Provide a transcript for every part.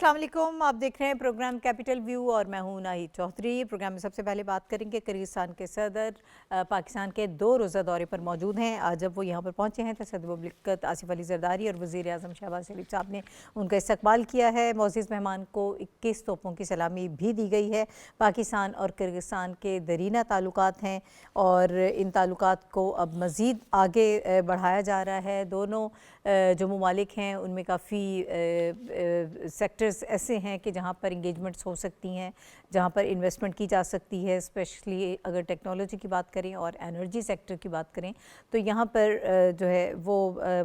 अस्सलाम वालेकुम। आप देख रहे हैं प्रोग्राम कैपिटल व्यू और मैं हूं नाहिद चौधरी। प्रोग्राम में सबसे पहले बात करेंगे किर्गिस्तान के सदर पाकिस्तान के 2 रोज़ा दौरे पर मौजूद हैं। आज जब वो यहां पर पहुंचे हैं तो सदर मुमलिकत आसिफ अली जरदारी और वज़ीर आज़म शहबाज शरीफ साहब ने उनका इस्तकबाल किया है। मोअज़्ज़िज़ मेहमान को 21 तोपों की सलामी भी दी गई है। पाकिस्तान और किर्गिस्तान के दरीना ताल्लुकात हैं और इन ताल्लुकात को अब मज़ीद आगे बढ़ाया जा रहा है। दोनों जो ममालिक हैं उनमें काफ़ी सेक्टर्स ऐसे हैं कि जहाँ पर इंगेजमेंट्स हो सकती हैं, जहाँ पर इन्वेस्टमेंट की जा सकती है। स्पेशली अगर टेक्नोलॉजी की बात करें और एनर्जी सेक्टर की बात करें तो यहाँ पर जो है वो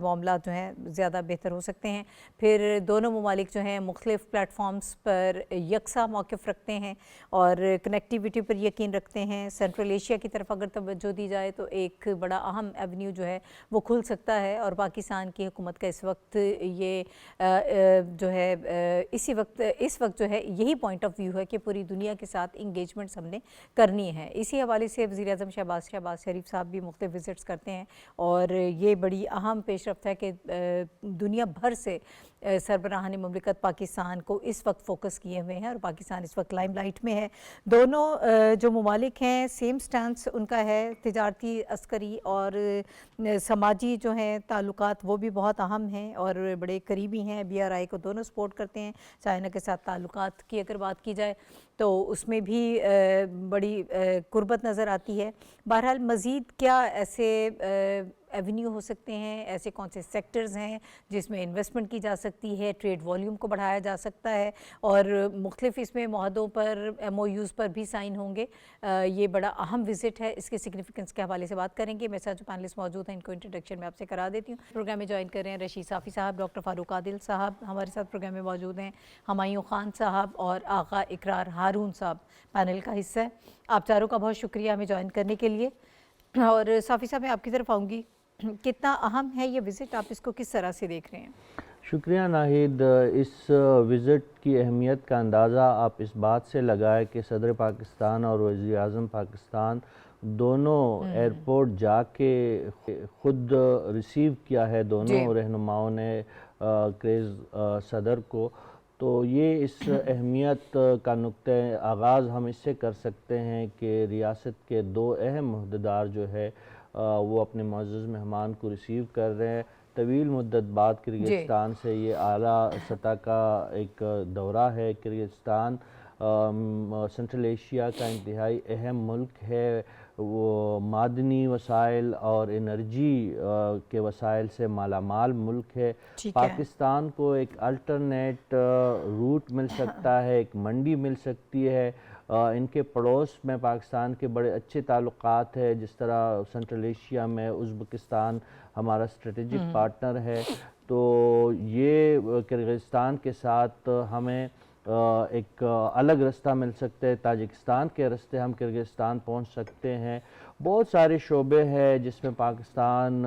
मामला जो हैं ज़्यादा बेहतर हो सकते हैं। फिर दोनों ममालिक जो हैं मुख्तलिफ़ प्लेटफॉर्म्स पर यकसा मौक़िफ़ रखते हैं और कनेक्टिविटी पर यकीन रखते हैं। सेंट्रल एशिया की तरफ अगर तवज्जो दी जाए तो एक बड़ा अहम एवेन्यू जो है वो खुल सकता है और पाकिस्तान की हुकूमत का इस वक्त ये जो है इस वक्त जो है यही पॉइंट ऑफ व्यू है कि पूरी दुनिया के साथ इंगेजमेंट्स हमने करनी है। इसी हवाले से वज़ीर आज़म शहबाज शरीफ साहब भी मुख्तलिफ विज़िट्स करते हैं और ये बड़ी अहम पेशरफ्त है कि दुनिया भर से सरबराहान मुमलिकत पाकिस्तान को इस वक्त फ़ोकस किए हुए हैं और पाकिस्तान इस वक्त लाइमलाइट में है। दोनों जो ममालिक हैं सेम स्टांस उनका है, तिजारती, अस्करी और समाजी जो हैं ताल्लुकात वो भी बहुत अहम हैं और बड़े करीबी हैं। BRI को दोनों सपोर्ट करते हैं। चाइना के साथ ताल्लुकात की अगर बात की जाए तो उसमें भी बड़ी कुर्बत नज़र आती है। बहरहाल मज़ीद क्या ऐसे एवेन्यू हो सकते हैं, ऐसे कौन से सेक्टर्स हैं जिसमें इन्वेस्टमेंट की जा सकती है, ट्रेड वॉल्यूम को बढ़ाया जा सकता है और मुख्तलिफ इसमें मुआहदों पर MOUs पर भी साइन होंगे। ये बड़ा अहम विज़िट है, इसके सिग्निफिकेंस के हवाले से बात करेंगे। मेरे साथ जो पैनलिस्ट मौजूद हैं इनको इंट्रोडक्शन में आपसे करा देती हूँ। प्रोग्राम में ज्वाइन कर रहे हैं रशीद साफ़ी साहब, डॉक्टर फ़ारूक आदिल साहब हमारे साथ प्रोग्राम में मौजूद हैं, हुमायूं खान साहब और आगा इकरार हारून साहब पैनल का हिस्सा है। आप चारों का बहुत शुक्रिया हमें ज्वाइन करने के लिए। और साफ़ी साहब मैं आपकी तरफ आऊँगी, कितना अहम है ये विज़िट, आप इसको किस तरह से देख रहे हैं? शुक्रिया नाहिद। इस विज़िट की अहमियत का अंदाज़ा आप इस बात से लगाए कि सदर पाकिस्तान और वज़ीर आज़म पाकिस्तान दोनों एयरपोर्ट जाके ख़ुद रिसीव किया है दोनों रहनुमाओं ने सदर को। तो ये इस अहमियत का नुक्ते आगाज़ हम इससे कर सकते हैं कि रियासत के 2 अहम मुहद्देदार जो है वो अपने मुअज़्ज़ज़ मेहमान को रिसीव कर रहे हैं। तवील मुद्दत बाद किर्गिस्तान से ये आला सतह का एक दौरा है। किर्गिस्तान सेंट्रल एशिया का इंतहाई अहम मुल्क है। वो मादनी वसाइल और एनर्जी के वसाइल से मालामाल मुल्क है। पाकिस्तान को एक अल्टरनेट रूट मिल सकता है, एक मंडी मिल सकती है। इनके पड़ोस में पाकिस्तान के बड़े अच्छे ताल्लुकात है, जिस तरह सेंट्रल एशिया में उज़्बेकिस्तान हमारा स्ट्रेटेजिक पार्टनर है। तो ये किर्गिस्तान के साथ हमें एक अलग रास्ता मिल सकता है। ताजिकिस्तान के रास्ते हम किर्गिस्तान पहुंच सकते हैं। बहुत सारे शोबे हैं जिसमें पाकिस्तान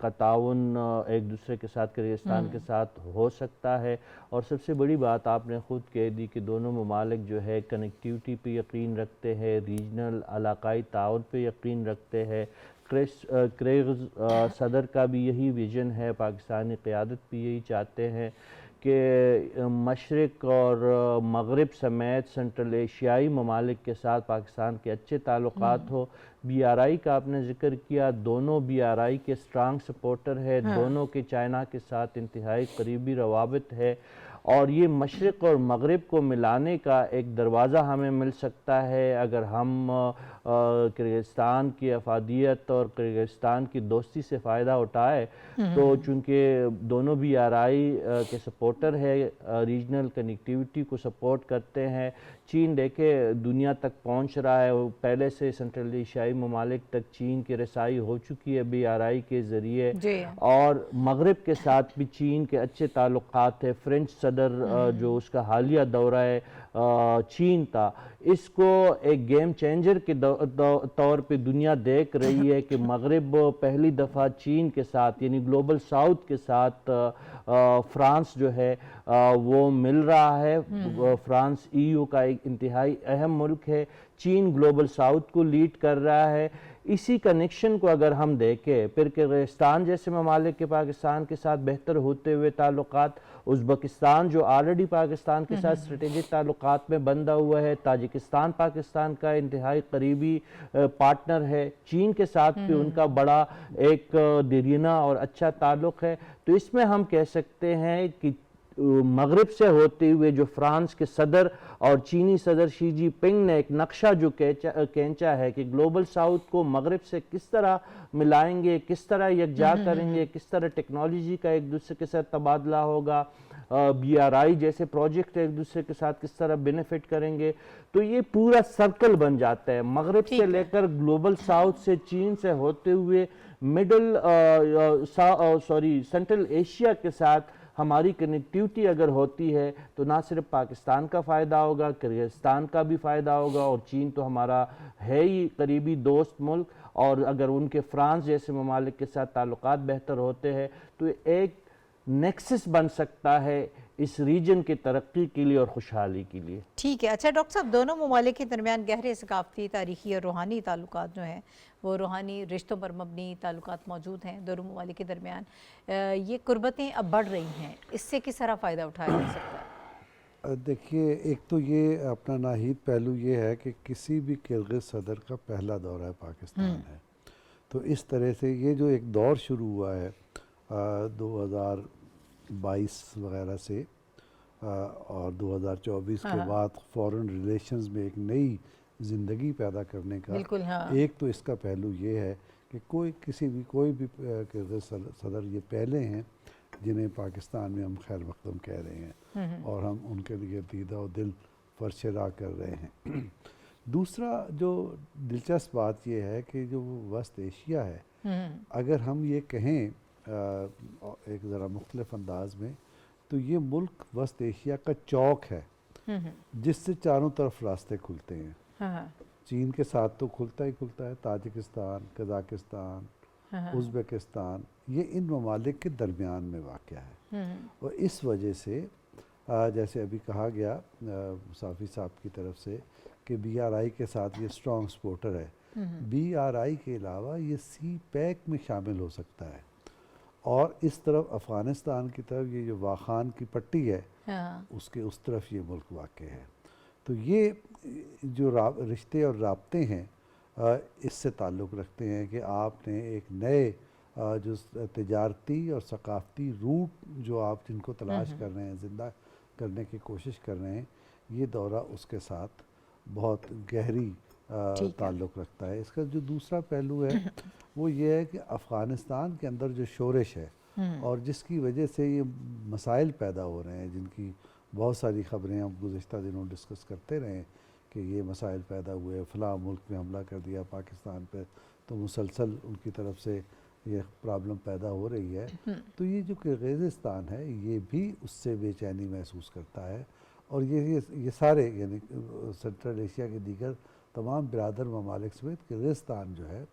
का ताउन एक दूसरे के साथ किर्गिस्तान के साथ हो सकता है। और सबसे बड़ी बात आपने ख़ुद कह दी कि दोनों ममालिक जो है कनेक्टिविटी पे यकीन रखते हैं, रीजनल इलाकाई ताउन पे यकीन रखते हैं। किर्गिज़ सदर का भी यही विज़न है, पाकिस्तानी क़यादत भी यही चाहते हैं कि मशरिक़ और मग़रिब समेत सेंट्रल एशियाई ममालिक के साथ पाकिस्तान के अच्छे ताल्लुकात हो। BRI का आपने ज़िक्र किया, दोनों BRI के स्ट्रांग सपोर्टर है। दोनों के चाइना के साथ इंतहाई करीबी रवाबित है और ये मशरिक़ और मग़रिब को मिलाने का एक दरवाज़ा हमें मिल सकता है अगर हम किर्गिस्तान की अफादियत और किर्गिस्तान की दोस्ती से फ़ायदा उठाए। तो चूँकि दोनों BRI के सपोर्टर है, रीजनल कनेक्टिविटी को सपोर्ट करते हैं। चीन देखे दुनिया तक पहुँच रहा है, वो पहले से सेंट्रल एशियाई ममालिक तक चीन की रसाई हो चुकी है BRI के ज़रिए और मग़रिब के साथ भी चीन के अच्छे ताल्लुकात है। फ्रेंच सदर जो उसका हालिया दौरा है चीन था, इसको एक गेम चेंजर के तौर पे दुनिया देख रही है कि मगरिब पहली दफ़ा चीन के साथ यानी ग्लोबल साउथ के साथ फ्रांस जो है वो मिल रहा है। फ्रांस ईयू का एक इंतहाई अहम मुल्क है, चीन ग्लोबल साउथ को लीड कर रहा है। इसी कनेक्शन को अगर हम देखें, फिर किर्गिस्तान जैसे ममालिक के पाकिस्तान के साथ बेहतर होते हुए ताल्लुकात, उज़्बेकिस्तान जो ऑलरेडी पाकिस्तान के साथ स्ट्रेटेजिक ताल्लुकात में बंधा हुआ है, ताजिकिस्तान पाकिस्तान का इंतहाई करीबी पार्टनर है, चीन के साथ भी उनका बड़ा एक दीरीना और अच्छा ताल्लुक़ है। तो इसमें हम कह सकते हैं कि मगरिब से होते हुए जो फ्रांस के सदर और चीनी सदर शी जिनपिंग ने एक नक्शा जो खींचा है कि ग्लोबल साउथ को मगरिब से किस तरह मिलाएंगे, किस तरह यकजा करेंगे, किस तरह टेक्नोलॉजी का एक दूसरे के साथ तबादला होगा, BRI जैसे प्रोजेक्ट एक दूसरे के साथ किस तरह बेनिफिट करेंगे, तो ये पूरा सर्कल बन जाता है। मगरिब से लेकर ग्लोबल साउथ से चीन से होते हुए सेंट्रल एशिया के साथ हमारी कनेक्टिविटी अगर होती है तो ना सिर्फ पाकिस्तान का फ़ायदा होगा, किर्गिस्तान का भी फ़ायदा होगा, और चीन तो हमारा है ही करीबी दोस्त मुल्क, और अगर उनके फ्रांस जैसे ममालिक के साथ ताल्लुकात बेहतर होते हैं तो एक नेक्सस बन सकता है इस रीजन की तरक्की के लिए और खुशहाली के लिए। ठीक है। अच्छा डॉक्टर साहब, दोनों ममालिक के दरमियान गहरे सकाफ़ती, तारीख़ी और रूहानी ताल्लुकात जो हैं वो रूहानी रिश्तों पर मबनी ताल्लुकात मौजूद हैं दोनों ममालिक के दरमियान। ये कुर्बतें अब बढ़ रही हैं, इससे किस तरह फ़ायदा उठाया जा सकता है? देखिए, एक तो ये अपना नाहीद पहलू ये है कि किसी भी किर्गिज़ सदर का पहला दौरा है पाकिस्तान है, तो इस तरह से ये जो एक दौर शुरू हुआ है 2022 वगैरह से और 2024 के बाद फॉरेन रिलेशंस में एक नई ज़िंदगी पैदा करने का एक तो इसका पहलू ये है कि कोई भी किर्गिज़ सदर ये पहले हैं जिन्हें पाकिस्तान में हम खैर मकदम कह रहे हैं और हम उनके लिए दीदा और दिल फरशरा कर रहे हैं। दूसरा जो दिलचस्प बात ये है कि जो वस्त एशिया है, अगर हम ये कहें एक ज़रा मुख्तलिफ अंदाज में, तो ये मुल्क वस्त एशिया का चौक है जिससे चारों तरफ रास्ते खुलते हैं। चीन के साथ तो खुलता ही खुलता है, ताजिकिस्तान, कज़ाकिस्तान, उज़्बेकिस्तान, ये इन ममालिक के दरमियान में वाक़या है। और इस वजह से जैसे अभी कहा गया मुसाफ़ी साहब की तरफ से कि BRI के साथ ये स्ट्रॉन्ग सपोर्टर है, BRI के अलावा ये CPEC में शामिल हो सकता है, और इस तरफ अफ़गानिस्तान की तरफ ये जो वाखान की पट्टी है उसके उस तरफ ये मुल्क वाक़ है। तो ये जो रिश्ते और राब्ते हैं इससे ताल्लुक़ रखते हैं कि आपने एक नए जो तिजारती और सकाफ़ती रूट जो आप जिनको तलाश कर रहे हैं, ज़िंदा करने की कोशिश कर रहे हैं, ये दौरा उसके साथ बहुत गहरी ताल्लुक़ रखता है। इसका जो दूसरा पहलू है वो ये है कि अफ़गानिस्तान के अंदर जो शोरश है और जिसकी वजह से ये मसाइल पैदा हो रहे हैं, जिनकी बहुत सारी ख़बरें हम गुज़िश्ता दिनों डिस्कस करते रहे कि ये मसाइल पैदा हुए, फ़लाँ मुल्क ने हमला कर दिया पाकिस्तान पे, तो मुसलसल उनकी तरफ से ये प्रॉब्लम पैदा हो रही है। तो ये जो किर्गिज़स्तान है ये भी उससे बेचैनी महसूस करता है, और ये सारे यानी सेंट्रल एशिया के दीगर तमाम बिरादर ममालिक समेत किर्गिज़स्तान जो है,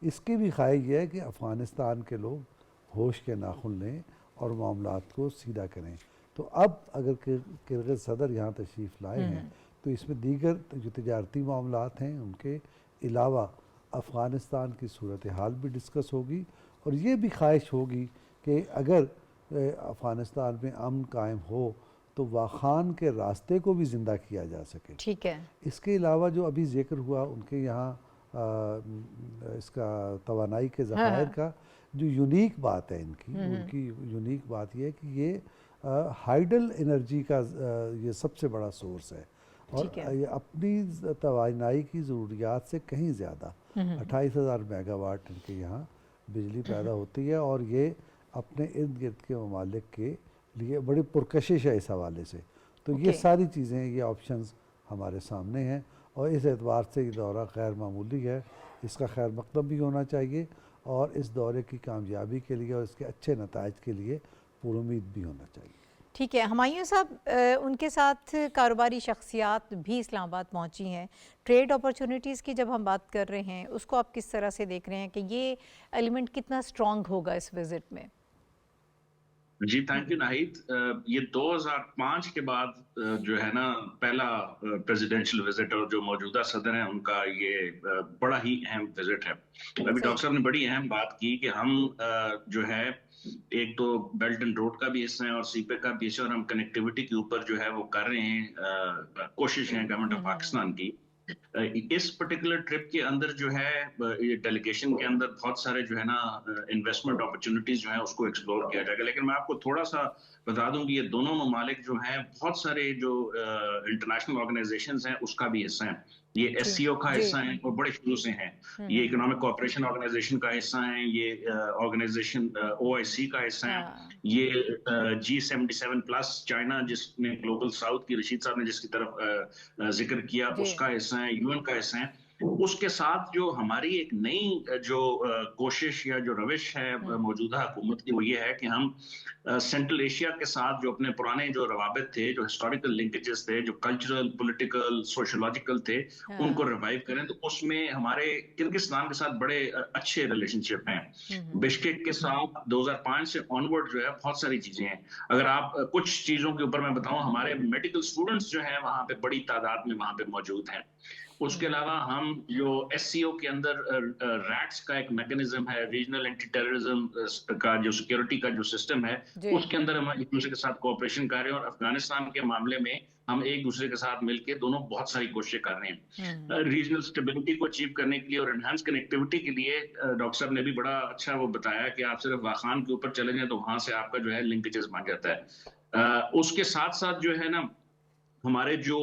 इसकी भी ख्वाहिश ये है कि अफ़गानिस्तान के लोग होश के नाखुन लें और मामलात को सीधा करें। तो अब अगर किर्गिज़ सदर यहाँ तशरीफ़ लाए हैं तो इसमें दीगर जो तिजारती मामलात हैं उनके अलावा अफ़गानिस्तान की सूरत हाल भी डिस्कस होगी, और ये भी ख्वाहिश होगी कि अगर अफ़गानिस्तान में अमन कायम हो तो वाखान के रास्ते को भी ज़िंदा किया जा सके। ठीक है। इसके अलावा जो अभी ज़िक्र हुआ उनके यहाँ इसका तवानाई के ज़खायर का जो यूनिक बात है उनकी यूनिक बात ये है कि ये हाइडल एनर्जी का ये सबसे बड़ा सोर्स है, और ये अपनी तवानाई की ज़रूरियात से कहीं ज़्यादा 28,000 मेगावाट इनके यहाँ बिजली पैदा होती है, और ये अपने इर्द गिर्द के ममालिक के लिए बड़ी पुरकशिश है इस हवाले से। तो ये सारी चीज़ें, ये ऑप्शंस हमारे सामने हैं, और इस एतबार से ये दौरा गैर मामूली है, इसका खैर मकदम भी होना चाहिए, और इस दौरे की कामयाबी के लिए और इसके अच्छे नताइज के लिए पुरुमीद भी होना चाहिए। ठीक है हुमायूं साहब, उनके साथ कारोबारी शख्सियात भी इस्लामाबाद पहुंची हैं। ट्रेड अपॉर्चुनिटीज़ की जब हम बात कर रहे हैं उसको आप किस तरह से देख रहे हैं कि ये एलिमेंट कितना स्ट्रॉन्ग होगा इस विजिट में? जी थैंक यू नाहिद। ये 2005 के बाद जो है ना पहला प्रेसिडेंशियल विजिट और जो मौजूदा सदर हैं उनका ये बड़ा ही अहम विजिट है। अभी डॉक्टर साहब ने बड़ी अहम बात की कि हम जो है एक तो बेल्ट एंड रोड का भी हिस्सा है और सीपे का भी हिस्सा, और हम कनेक्टिविटी के ऊपर जो है वो कर रहे हैं, कोशिश है गवर्नमेंट ऑफ पाकिस्तान की। इस पर्टिकुलर ट्रिप के अंदर जो है ये डेलीगेशन के अंदर बहुत सारे जो है ना इन्वेस्टमेंट अपॉर्चुनिटीज जो है उसको एक्सप्लोर किया जाएगा। लेकिन मैं आपको थोड़ा सा बता दूं कि ये दोनों ममालिक जो हैं बहुत सारे जो इंटरनेशनल ऑर्गेनाइजेशंस हैं उसका भी हिस्सा है। ये एससीओ का हिस्सा है और बड़े शुरू से हैं। ये इकोनॉमिक कोऑपरेशन ऑर्गेनाइजेशन का हिस्सा है, ये ऑर्गेनाइजेशन ओआईसी का हिस्सा है, ये G77 प्लस चाइना जिसने ग्लोबल साउथ की रशीद साहब ने जिसकी तरफ जिक्र किया उसका हिस्सा है, यूएन का हिस्सा है। उसके साथ जो हमारी एक नई जो कोशिश या जो रविश है मौजूदा हुकूमत की वो ये है कि हम सेंट्रल एशिया के साथ जो अपने पुराने जो रवाबित थे, जो हिस्टोरिकल लिंकेजेस थे, जो कल्चरल, पॉलिटिकल, सोशोलॉजिकल थे, उनको रिवाइव करें। तो उसमें हमारे किर्गिस्तान के साथ बड़े अच्छे रिलेशनशिप हैं। बिश्केक के साथ 2005 से ऑनवर्ड जो है बहुत सारी चीजें हैं। अगर आप कुछ चीजों के ऊपर मैं बताऊं, हमारे मेडिकल स्टूडेंट्स जो हैं वहां पे बड़ी तादाद में वहां पे मौजूद हैं। उसके अलावा हम जो एससीओ के अंदर रैट्स का एक मैकेनिज्म है, रीजनल एंटी टेररिज्म का जो सिक्योरिटी का जो सिस्टम है, उसके अंदर हम एक दूसरे के साथ कोऑपरेशन कर रहे हैं। और अफगानिस्तान के मामले में हम एक दूसरे के साथ मिलकर दोनों बहुत सारी कोशिशें कर रहे हैं रीजनल स्टेबिलिटी को अचीव करने के लिए और एनहांस कनेक्टिविटी के लिए। डॉक्टर साहब ने भी बड़ा अच्छा वो बताया कि आप सिर्फ वाखान के ऊपर चले जाएं तो वहां से आपका जो है लिंकेजेस बन जाता है। उसके साथ साथ जो है ना हमारे जो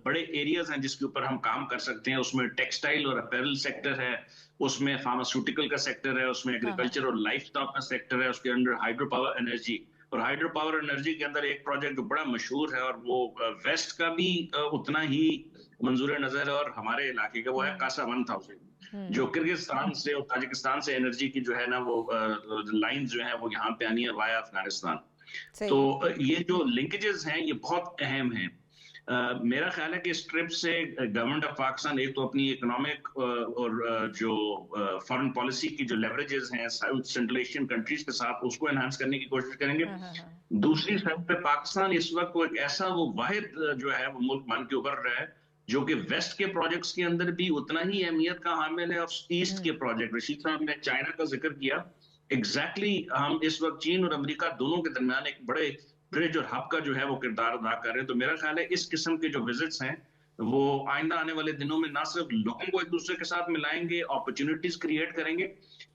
बड़े एरियाज हैं जिसके ऊपर हम काम कर सकते हैं, उसमें टेक्सटाइल और अपैरल सेक्टर है, उसमें फार्मास्यूटिकल का सेक्टर है, उसमें एग्रीकल्चर और लाइफस्टॉक का सेक्टर है, उसके अंदर हाइड्रो पावर एनर्जी। और हाइड्रो पावर एनर्जी के अंदर एक प्रोजेक्ट जो बड़ा मशहूर है और वो वेस्ट का भी उतना ही मंजूर नजर है और हमारे इलाके का, वो है कासा 1000 जो किर्गिस्तान से और ताजिकिस्तान से एनर्जी की जो है ना वो लाइन जो है वो यहाँ पे आनी है वाया अफगानिस्तान। तो ये जो लिंकेजेस हैं ये बहुत अहम हैं। मेरा ख्याल है कि इस ट्रिप से गवर्नमेंट ऑफ पाकिस्तान एक तो अपनी इकोनॉमिक और जो फॉरेन पॉलिसी की जो लेवरेजेस हैं साउथ सेंट्रल एशियन कंट्रीज के साथ उसको एनहांस करने की कोशिश करेंगे। दूसरी साइड पे पाकिस्तान इस वक्त वो एक ऐसा वो वाहिद जो है वो मुल्क बन के उभर रहा है जो कि वेस्ट के प्रोजेक्ट्स के अंदर भी उतना ही अहमियत का हामिल है और ईस्ट के प्रोजेक्ट, रशीद साहब ने चाइना का जिक्र किया, एग्जैक्टली हम इस वक्त चीन और अमेरिका दोनों के दरमियान एक बड़े ब्रिज और हब का जो है वो किरदार अदा कर रहे हैं। तो मेरा ख्याल है इस किस्म के जो विजिट्स हैं वो आइंदा आने वाले दिनों में ना सिर्फ लोगों को एक दूसरे के साथ मिलाएंगे, अपॉर्चुनिटीज क्रिएट करेंगे,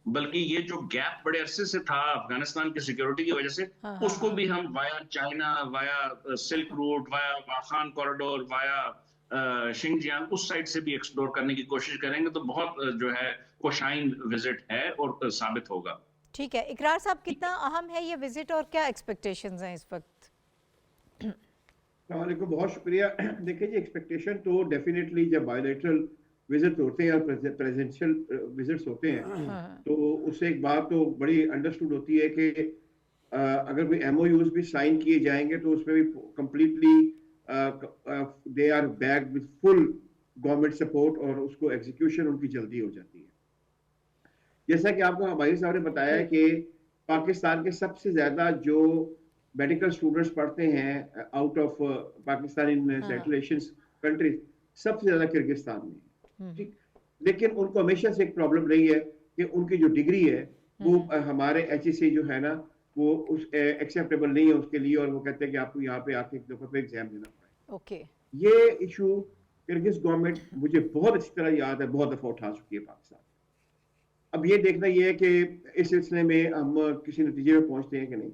बल्कि ये जो गैप बड़े अरसे से था अफगानिस्तान की सिक्योरिटी की वजह से उसको भी हम via China, via silk route, via Wakhan corridor, via Xinjiang उस साइड से भी एक्सप्लोर करने की कोशिश करेंगे। तो बहुत जो है खुशाइन विजिट है और साबित होगा। ठीक है इकरार साहब, कितना अहम है ये विजिट और क्या एक्सपेक्टेशंस हैं इस वक्त? वालेकुम, बहुत शुक्रिया। देखिए जी, एक्सपेक्टेशन तो डेफिनेटली जब बायलैटरल विजिट होते हैं और प्रेजेंशियल विजिट्स होते हैं तो उससे एक बात तो बड़ी अंडरस्टूड होती है कि अगर कोई एमओयूज भी साइन किए जाएंगे तो उसमें भी completely they are backed with full government support और उसको एग्जीक्यूशन उनकी जल्दी हो जाती है। जैसा कि आपको हमारे साहब ने बताया कि पाकिस्तान के सबसे ज्यादा जो मेडिकल स्टूडेंट्स पढ़ते हैं out of Pakistan in central Asian countries सबसे ज्यादा किर्गिस्तान में, ठीक। लेकिन उनको हमेशा से एक प्रॉब्लम रही है कि उनकी जो डिग्री है वो हमारे एचईसी जो है ना वो उस एक्सेप्टेबल नहीं है उसके लिए, और वो कहते हैं कि आपको यहाँ पे आके एक दफा पे एग्जाम देना पड़ेगा। ओके, ये इशू किर्गिज गवर्नमेंट मुझे बहुत अच्छी तरह याद है, बहुत दफा उठा चुकी है पाकिस्तान। अब ये देखना ये है कि इस सिलसिले में हम किसी नतीजे में पहुंचते हैं कि नहीं।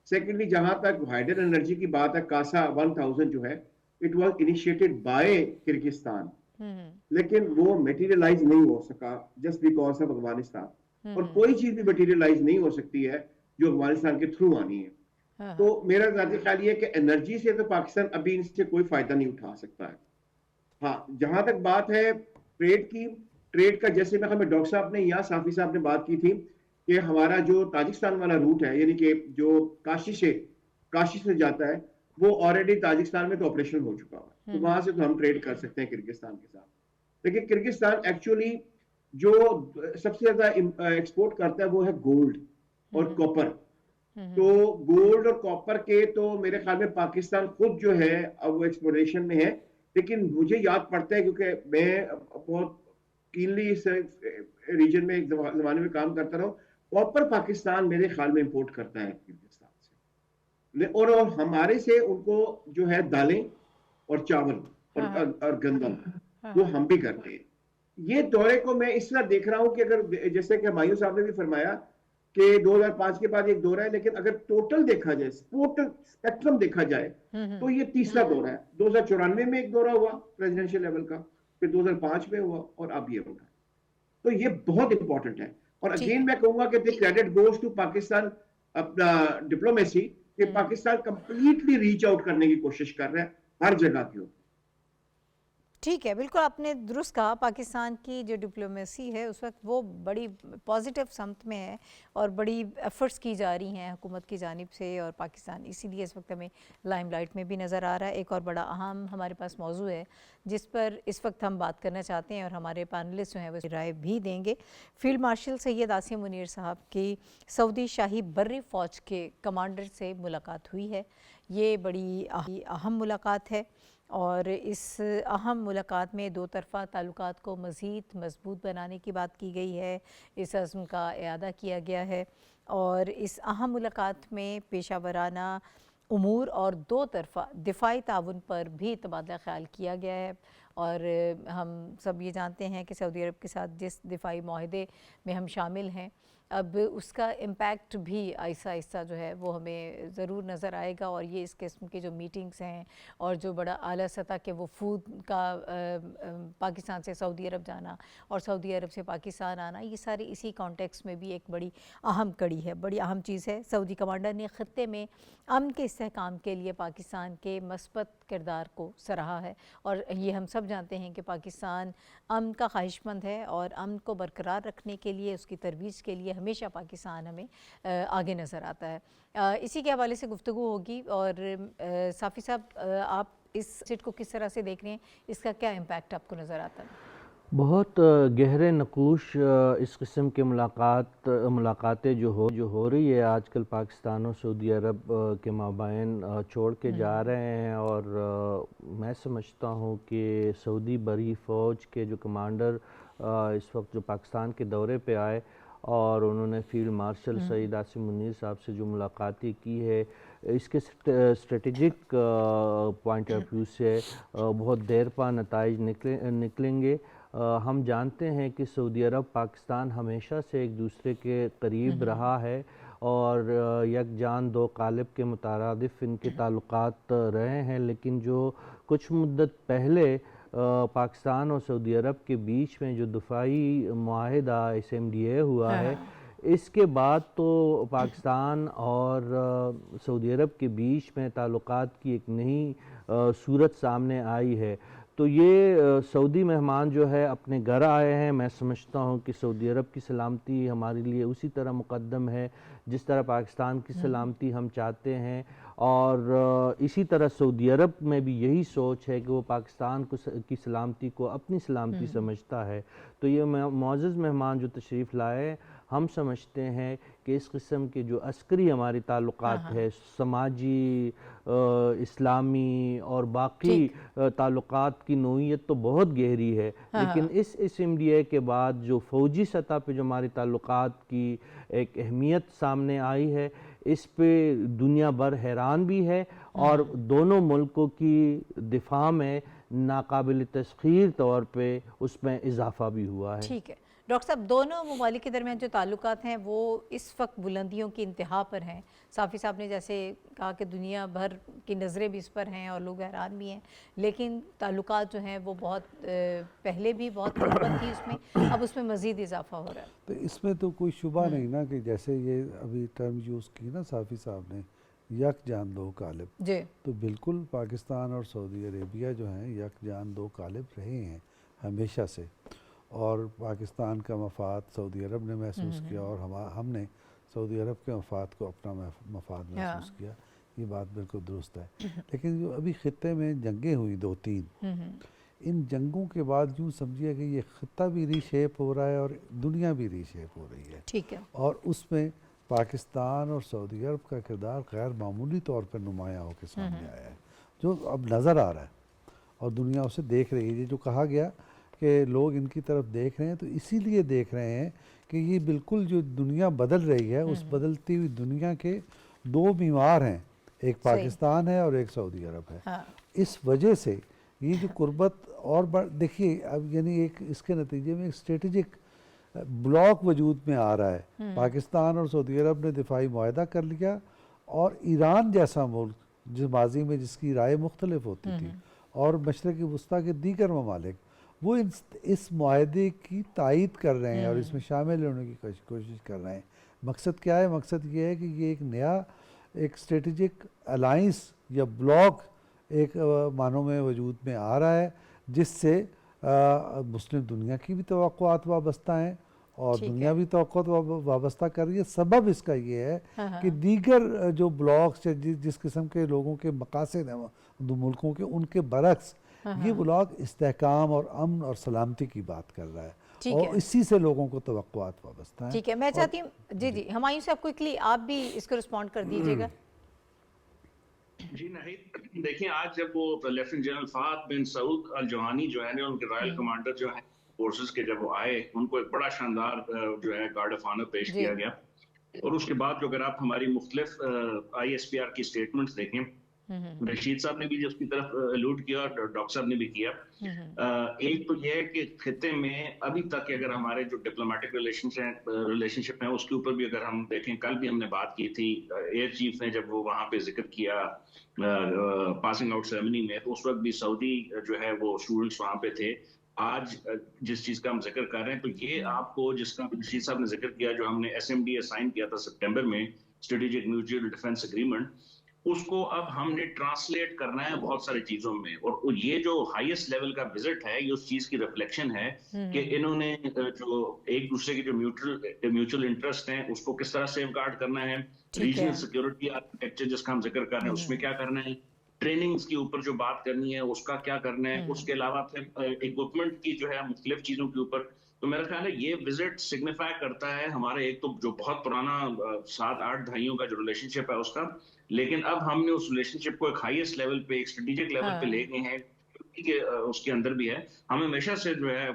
सेकेंडली, जहां तक हाइड्रोजन एनर्जी की बात है, कासा 1000 जो है it was initiated by Kyrgyzstan, लेकिन वो मटेरियलाइज नहीं हो सका जस्ट बिकॉज ऑफ अफगानिस्तान। और कोई चीज भी मटेरियलाइज नहीं हो सकती है जो अफगानिस्तान के थ्रू आनी है। तो मेरा ज़ाती ख्याल ये कि एनर्जी से तो पाकिस्तान अभी इनसे कोई फायदा नहीं उठा सकता है। हाँ, जहां तक बात है ट्रेड की, ट्रेड का जैसे मैं डॉक्टर साहब ने या साफी साहब ने बात की थी कि हमारा जो ताजिकिस्तान वाला रूट है, यानी कि जो काशी से काशी से जाता है, वो ऑलरेडी ताजिकिस्तान में तो ऑपरेशन हो चुका है, तो वहां से तो हम ट्रेड कर सकते हैं किर्गिस्तान के साथ। लेकिन किर्गिस्तान एक्चुअली जो सबसे ज्यादा एक्सपोर्ट करता है वो है गोल्ड और कॉपर। तो गोल्ड और कॉपर के तो मेरे ख्याल में पाकिस्तान खुद जो है अब वो एक्सप्लोरेशन में है। लेकिन मुझे याद पड़ता है क्योंकि मैं बहुत कीनली इस रीजन में एक जमाने में काम करता रहा हूँ, कॉपर पाकिस्तान मेरे ख्याल में इंपोर्ट करता है किर्गिस्तान से, और हमारे से उनको जो है दालें और चावल और गंदम वो हम भी करते हैं। ये दौरे को मैं इस तरह देख रहा हूं कि अगर जैसे कि हुमायूं साहब ने भी फरमाया कि 2005 के बाद एक दौरा है, लेकिन अगर टोटल देखा जाए, टोटल स्पेक्ट्रम देखा जाए, तो ये तीसरा दौरा है। 2094 में एक दौरा हुआ प्रेसिडेंशियल लेवल का, फिर 2005 में हुआ और अब ये होगा। तो ये बहुत इंपॉर्टेंट है। और अगेन मैं कहूंगा कि the credit goes to Pakistan, अपना डिप्लोमेसी, कि पाकिस्तान कंप्लीटली रीच आउट करने की कोशिश कर रहा है हर जगह के ऊपर। ठीक है, बिल्कुल आपने दुरुस्त कहा। पाकिस्तान की जो डिप्लोमेसी है उस वक्त वो बड़ी पॉजिटिव समत में है और बड़ी एफर्ट्स की जा रही हैं हुकूमत की जानिब से, और पाकिस्तान इसीलिए इस वक्त हमें लाइमलाइट में भी नज़र आ रहा है। एक और बड़ा अहम हमारे पास मौजू है जिस पर इस वक्त हम बात करना चाहते हैं और हमारे पैनलिस्ट जो हैं वो राय भी देंगे। फील्ड मार्शल सैयद आसिम मुनीर साहब की सऊदी शाही बर्री फ़ौज के कमांडर से मुलाकात हुई है। ये बड़ी अहम मुलाकात है और इस अहम मुलाकात में दो तरफ़ा ताल्लुकात को मज़ीद मजबूत बनाने की बात की गई है। इस अज़्म का इआदा किया गया है और इस अहम मुलाकात में पेशा वराना उमूर और दो तरफ़ा दिफ़ाई ताउन पर भी तबादला ख्याल किया गया है। और हम सब ये जानते हैं कि सऊदी अरब के साथ जिस दिफ़ाई माहदे में हम शामिल हैं, अब उसका इम्पैक्ट भी आहिस्ता आहिस्ता जो है वो हमें ज़रूर नज़र आएगा। और ये इस किस्म की जो मीटिंग्स हैं और जो बड़ा आला सतह के वो फूड का पाकिस्तान से सऊदी अरब जाना और सऊदी अरब से पाकिस्तान आना, ये सारी इसी कॉन्टेक्स्ट में भी एक बड़ी अहम कड़ी है, बड़ी अहम चीज़ है। सऊदी कमांडर ने ख़त्ते में अमन के इस्तेहकाम के लिए पाकिस्तान के मस्बत किरदार को सराहा है और ये हम सब जानते हैं कि पाकिस्तान अमन का ख्वाहिशमंद है और अमन को बरकरार रखने के लिए, उसकी तरवीज के लिए हमेशा पाकिस्तान हमें आगे नज़र आता है। इसी के हवाले से गुफ्तगू होगी। और साफ़ी साहब, आप इस सिट को किस तरह से देख रहे हैं, इसका क्या इम्पैक्ट आपको नज़र आता है? बहुत गहरे नकूश इस किस्म के मुलाकातें जो हो रही है आजकल पाकिस्तान और सऊदी अरब के माबैन छोड़ के जा रहे हैं। और मैं समझता हूँ कि सऊदी बरी फ़ौज के जो कमांडर इस वक्त जो पाकिस्तान के दौरे पे आए और उन्होंने फील्ड मार्शल सैयद आसिम मुनीर साहब से जो मुलाकातें की है, इसके स्ट्रेटेजिक पॉइंट ऑफ व्यू से बहुत देर पा नताइज निकलेंगे। हम जानते हैं कि सऊदी अरब पाकिस्तान हमेशा से एक दूसरे के करीब रहा है और यकजान दो कालिब के मुतारादिफ इनके ताल्लुकात रहे हैं। लेकिन जो कुछ मुद्दत पहले पाकिस्तान और सऊदी अरब के बीच में जो दिफाई मुआहिदा SMDA हुआ है, इसके बाद तो पाकिस्तान और सऊदी अरब के बीच में ताल्लुकात की एक नई सूरत सामने आई है। तो ये सऊदी मेहमान जो है अपने घर आए हैं। मैं समझता हूँ कि सऊदी अरब की सलामती हमारे लिए उसी तरह मुकद्दम है जिस तरह पाकिस्तान की सलामती हम चाहते हैं। और इसी तरह सऊदी अरब में भी यही सोच है कि वो पाकिस्तान की सलामती को अपनी सलामती समझता है। तो ये मुअज़्ज़ज़ मेहमान जो तशरीफ़ लाए, हम समझते हैं कि इस किस्म के जो अस्करी हमारी ताल्लुकात है, समाजी, इस्लामी और बाकी ताल्लुकात की नोयत तो बहुत गहरी है। लेकिन इस SMDA के बाद जो फ़ौजी सतह पे जो हमारी ताल्लुकात की एक अहमियत सामने आई है, इस पे दुनिया भर हैरान भी है और दोनों मुल्कों की दिफा में नाकाबिल तस्खीर तौर पे उसमें इजाफा भी हुआ है। ठीक है डॉक्टर साहब, दोनों ममालिक के दरमियान जो ताल्लुकात हैं वो इस वक्त बुलंदियों की इंतहा पर हैं। साफ़ी साहब ने जैसे कहा कि दुनिया भर की नज़रें भी इस पर हैं और लोग हैरान भी हैं, लेकिन ताल्लुकात जो हैं वो बहुत पहले भी बहुत क़ुव्वत थी उसमें, अब उसमें मज़ीद इजाफा हो रहा है। तो इसमें तो कोई शुबा नहीं ना कि जैसे ये अभी टर्म यूज़ की ना साफ़ी साहब ने, यकजान दो कालिब जी, तो बिल्कुल पाकिस्तान और सऊदी अरेबिया जो हैं यकजान दो कालिब रहे हैं हमेशा से। और पाकिस्तान का मफाद सऊदी अरब ने महसूस किया और हमने सऊदी अरब के मफाद को अपना मफाद महसूस किया। ये बात बिल्कुल दुरुस्त है। लेकिन जो अभी खित्ते में जंगें हुई 2-3, इन जंगों के बाद यूँ समझिए कि ये खित्ता भी रीशेप हो रहा है और दुनिया भी रीशेप हो रही है। ठीक है। और उसमें पाकिस्तान और सऊदी अरब का किरदार गैर मामूली तौर पर नुमायाँ होकर सामने आया है, जो अब नज़र आ रहा है और दुनिया उसे देख रही है। ये जो कहा गया कि लोग इनकी तरफ देख रहे हैं, तो इसीलिए देख रहे हैं कि ये बिल्कुल जो दुनिया बदल रही है, उस बदलती हुई दुनिया के दो बीमार हैं, एक पाकिस्तान है और एक सऊदी अरब है। हाँ। इस वजह से ये जो कुर्बत और देखिए अब यानी एक इसके नतीजे में एक स्ट्रेटेजिक ब्लॉक वजूद में आ रहा है। पाकिस्तान और सऊदी अरब ने दिफाई मुआहदा कर लिया और ईरान जैसा मुल्क जिस माजी में जिसकी राय मुख्तलिफ होती थी और मशरक़ी वस्ता के दीगर ममालिक वो इस मुआहदे की तायीद कर रहे हैं और इसमें शामिल होने की कोशिश कर रहे हैं। मकसद क्या है? मकसद ये है कि ये एक नया एक स्ट्रेटेजिक अलाइंस या ब्लॉक एक मानों में वजूद में आ रहा है, जिससे मुस्लिम दुनिया की भी तवक्कुआत वाबस्ता हैं और दुनिया भी तवक्कुआत वाबस्ता कर रही है। सबब इसका ये है कि दीगर जो ब्लॉक्स जिस किस्म के लोगों के मकासद हैं दो मुल्कों के, उनके बरक्स ये ब्लॉक इस्तेहकाम और अमन और सलामती की बात कर रहा है और इसी से लोगों को तवक्कुआत वाबस्ता है। ठीक है, मैं चाहती हूँ जी हुमायूं साहब क्विकली आप भी इसको रिस्पॉन्ड कर दीजिएगा। जी नहीं, देखिए आज जब वो लेफ्टिनेंट जनरल फाहद बिन सऊद अल जवानी जो है ना, उनके रॉयल कमांडर जो है फोर्सेस के, जब वो आए उनको एक बड़ा शानदार जो है गार्ड ऑफ ऑनर पेश किया गया। और उसके बाद जो अगर आप हमारी मुख्तलिफ ISPR की स्टेटमेंट्स देखें, रशीद साहब ने भी उसकी तरफ अलूड किया और डॉक्टर साहब ने भी किया। एक तो यह है कि खित्ते में अभी तक अगर हमारे जो डिप्लोमेटिक रिलेशनशिप है उसके ऊपर भी अगर हम देखें, कल भी हमने बात की थी एयर चीफ ने जब वो वहां पे जिक्र किया पासिंग आउट सेरेमनी में, तो उस वक्त भी सऊदी जो है वो स्टूडेंट्स वहां पे थे। आज जिस चीज का हम जिक्र कर रहे हैं, तो ये आपको जिसका रशीद साहब ने जिक्र किया, जो हमने SMDA साइन किया था सितंबर में, स्ट्रेटेजिक म्यूचुअल डिफेंस एग्रीमेंट, उसको अब हमने ट्रांसलेट करना है बहुत सारी चीजों में। और ये जो हाईएस्ट लेवल का विजिट है, ये उस चीज की रिफ्लेक्शन है कि इन्होंने जो एक दूसरे के जो म्यूचुअल इंटरेस्ट हैं उसको किस तरह सेफ गार्ड करना है, रीजनल सिक्योरिटी आर्किटेक्चर जिसका हम जिक्र कर रहे हैं उसमें क्या करना है, ट्रेनिंग्स के ऊपर जो बात करनी है उसका क्या करना है, उसके अलावा फिर इक्विपमेंट की जो है मुख्तलिफ चीजों के ऊपर। तो मेरा ख्याल है ये विजिट सिग्निफाई करता है हमारे एक तो जो बहुत पुराना 7-8 दहाइयों का जो रिलेशनशिप है उसका, लेकिन अब हमने उस रिलेशनशिप को एक हाईएस्ट लेवल पे, एक स्ट्रेटेजिक लेवल पे ले गए हैं कि उसके अंदर भी है। हम हमेशा से जो है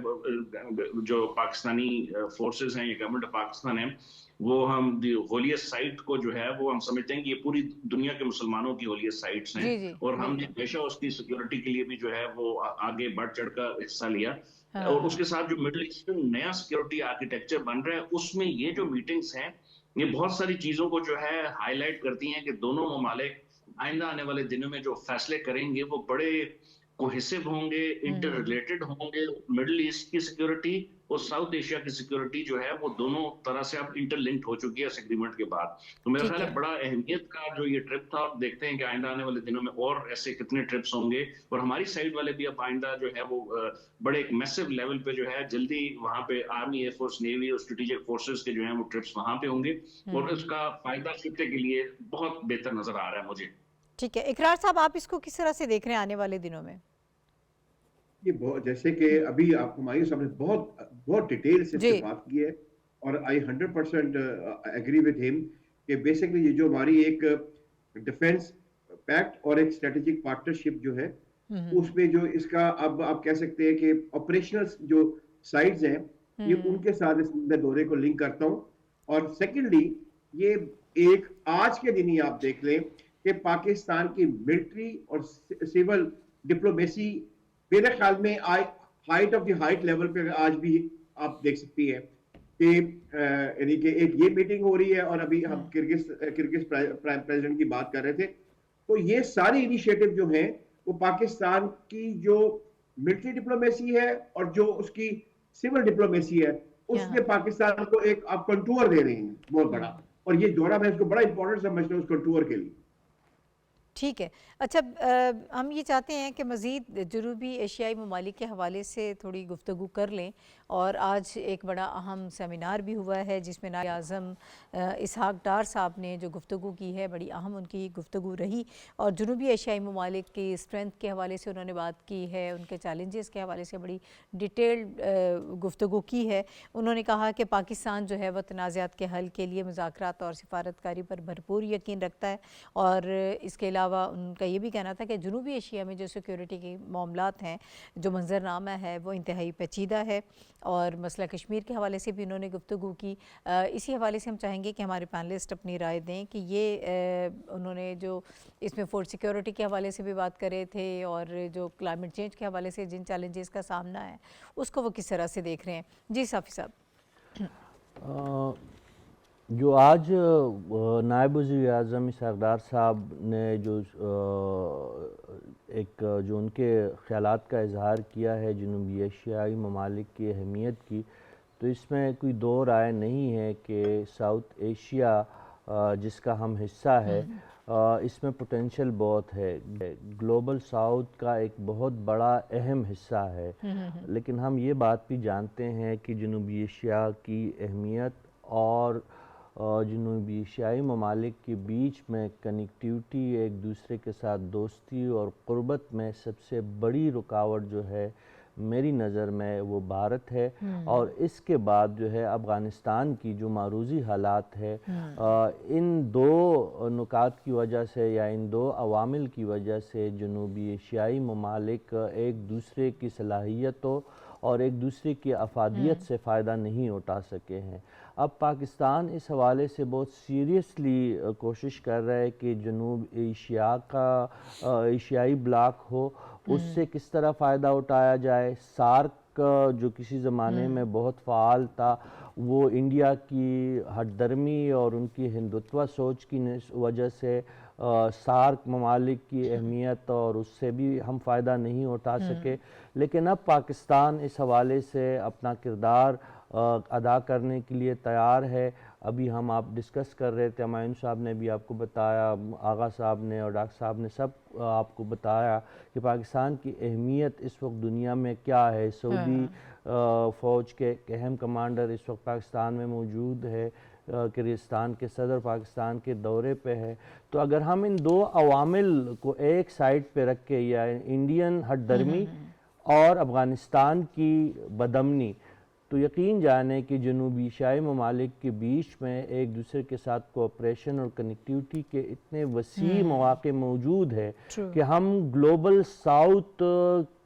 जो पाकिस्तानी फोर्सेस हैं या गवर्नमेंट ऑफ पाकिस्तान है, वो हम होलियस्ट साइट को जो है वो हम समझते हैं कि ये पूरी दुनिया के मुसलमानों की होलियस्ट साइट्स हैं और हमने हमेशा उसकी सिक्योरिटी के लिए भी जो है वो आगे बढ़ चढ़ कर हिस्सा लिया। और उसके साथ जो मिडिल ईस्ट में नया सिक्योरिटी आर्किटेक्चर बन रहा है, उसमें ये जो मीटिंग्स हैं ये बहुत सारी चीजों को जो है हाईलाइट करती हैं कि दोनों ममालिक आइंदा आने वाले दिनों में जो फैसले करेंगे वो बड़े कोहेसिव होंगे, इंटर रिलेटेड होंगे। मिडिल ईस्ट की सिक्योरिटी और साउथ एशिया की सिक्योरिटी जो है वो दोनों तरह से अब इंटरलिंक्ड हो चुकी है इस एग्रीमेंट के बाद। तो मेरा ख्याल है बड़ा अहमियत का जो ये ट्रिप था, और देखते हैं कि आइंदा आने वाले दिनों में और ऐसे कितने ट्रिप्स होंगे। और हमारी साइड वाले भी अब आइंदा जो है वो बड़े एक मैसिव लेवल पे जो है जल्दी वहां पे आर्मी, एयरफोर्स, नेवी और स्ट्रेटेजिक फोर्सेस के जो है वो ट्रिप्स वहां पे होंगे और इसका फायदा खित्ते के लिए बहुत बेहतर नजर आ रहा है मुझे। ठीक है, इकरार साहब आप इसको किस तरह से देख रहे हैं आने वाले दिनों में? ये बहुत, जैसे कि अभी आप हमारे सामने बहुत डिटेल से बात की है और आई 100% एग्री विद हिम कि बेसिकली ये जो हमारी एक डिफेंस पैक्ट और एक स्ट्रेटेजिक पार्टनरशिप जो है उसमें जो इसका अब आप कह सकते हैं कि ऑपरेशनल जो साइड्स हैं ये उनके साथ इस दौरे को लिंक करता हूं। और सेकेंडली ये एक आज के दिन ही आप देख लें कि पाकिस्तान की मिलिट्री और सिविल डिप्लोमेसी मेरे ख्याल में height of the height level पे आज भी आप देख सकती है कि यानी कि एक ये मीटिंग हो रही है और अभी हम किर्गिज प्रेसिडेंट की बात कर रहे थे। तो ये सारी इनिशिएटिव जो हैं वो पाकिस्तान की जो मिलिट्री डिप्लोमेसी है और जो उसकी सिविल डिप्लोमेसी है उसमें पाकिस्तान को एक आप कंटूर दे रही हैं बहुत बड़ा, और ये दौरा मैं इसको बड़ा इंपॉर्टेंट समझता हूँ उस कंटूर के लिए। ठीक है। अच्छा, हम ये चाहते हैं कि मज़ीद जनूबी एशियाई ममालिक के हवाले से थोड़ी गुफ्तगू कर लें, और आज एक बड़ा अहम सेमिनार भी हुआ है जिसमें नायब आज़म इसहाक डार साहब ने जो गुफ्तगू की है, बड़ी अहम उनकी गुफ्तगू रही, और जनूबी एशियाई ममालिक की स्ट्रेंथ के हवाले से उन्होंने बात की है, उनके चैलेंजेस के हवाले से बड़ी डिटेल्ड गुफ्तगू की है। उन्होंने कहा कि पाकिस्तान जो है वह तनाज़ात के हल के लिए मुज़ाकरात और सिफारतकारी पर भरपूर यकीन रखता है, और इसके अलावा उनका ये भी कहना था कि जनूबी एशिया में जो सिक्योरिटी के मामलात हैं, जो मंजरनामा है वो इंतहाई पेचीदा है, और मसला कश्मीर के हवाले से भी उन्होंने गुफ्तगू की। इसी हवाले से हम चाहेंगे कि हमारे पैनलिस्ट अपनी राय दें कि ये उन्होंने जो इसमें फूड सिक्योरिटी के हवाले से भी बात करे थे, और जो क्लाइमेट चेंज के हवाले से जिन चैलेंजेस का सामना है उसको वो किस तरह से देख रहे हैं। जी साफ़ी साहब। जो आज नायब वज़ीर आज़म इसहाक डार साहब ने जो जो उनके ख़यालात का इजहार किया है जनूबी एशियाई ममालिक की अहमियत की, तो इसमें कोई दो राय नहीं है कि साउथ एशिया जिसका हम हिस्सा है, इसमें पोटेंशियल बहुत है। ग्लोबल साउथ का एक बहुत बड़ा अहम हिस्सा है, लेकिन हम ये बात भी जानते हैं कि जनूबी एशिया की अहमियत और जनूबी एशियाई ममालिक के बीच में कनेक्टिविटी, एक दूसरे के साथ दोस्ती और क़ुर्बत में सबसे बड़ी रुकावट जो है मेरी नज़र में वो भारत है। और इसके बाद जो है अफ़गानिस्तान की जो मारूज़ी हालात है, इन दो नुकात की वजह से या इन दो अवामिल की वजह से जनूबी एशियाई ममालिक एक दूसरे की सलाहियतों और एक दूसरे की अफादियत से फ़ायदा नहीं उठा सके हैं। अब पाकिस्तान इस हवाले से बहुत सीरियसली कोशिश कर रहा है कि जनूब एशिया का एशियाई ब्लॉक हो, उससे किस तरह फ़ायदा उठाया जाए। सार्क जो किसी ज़माने में बहुत फ़ाल था, वो इंडिया की हटदर्मी और उनकी हिंदुत्व सोच की वजह से सार्क ममालिक की अहमियत और उससे भी हम फ़ायदा नहीं उठा सके। लेकिन अब पाकिस्तान इस हवाले से अपना किरदार अदा करने के लिए तैयार है। अभी हम आप डिस्कस कर रहे थे, हुमायूं साहब ने भी आपको बताया, आगा साहब ने और डॉक्टर साहब ने सब आपको बताया कि पाकिस्तान की अहमियत इस वक्त दुनिया में क्या है। सऊदी फ़ौज के अहम कमांडर इस वक्त पाकिस्तान में मौजूद है, किर्गिस्तान के सदर पाकिस्तान के दौरे पे है। तो अगर हम इन दो अवामिल को एक साइड पे रख के, या इंडियन हटदर्मी और अफ़गानिस्तान की बदअमनी, तो यकीन जाने कि जनूबी एशियाई ममालिक के बीच में एक दूसरे के साथ कोऑपरेशन और कनेक्टिविटी के इतने वसी मौक़े मौजूद है कि हम ग्लोबल साउथ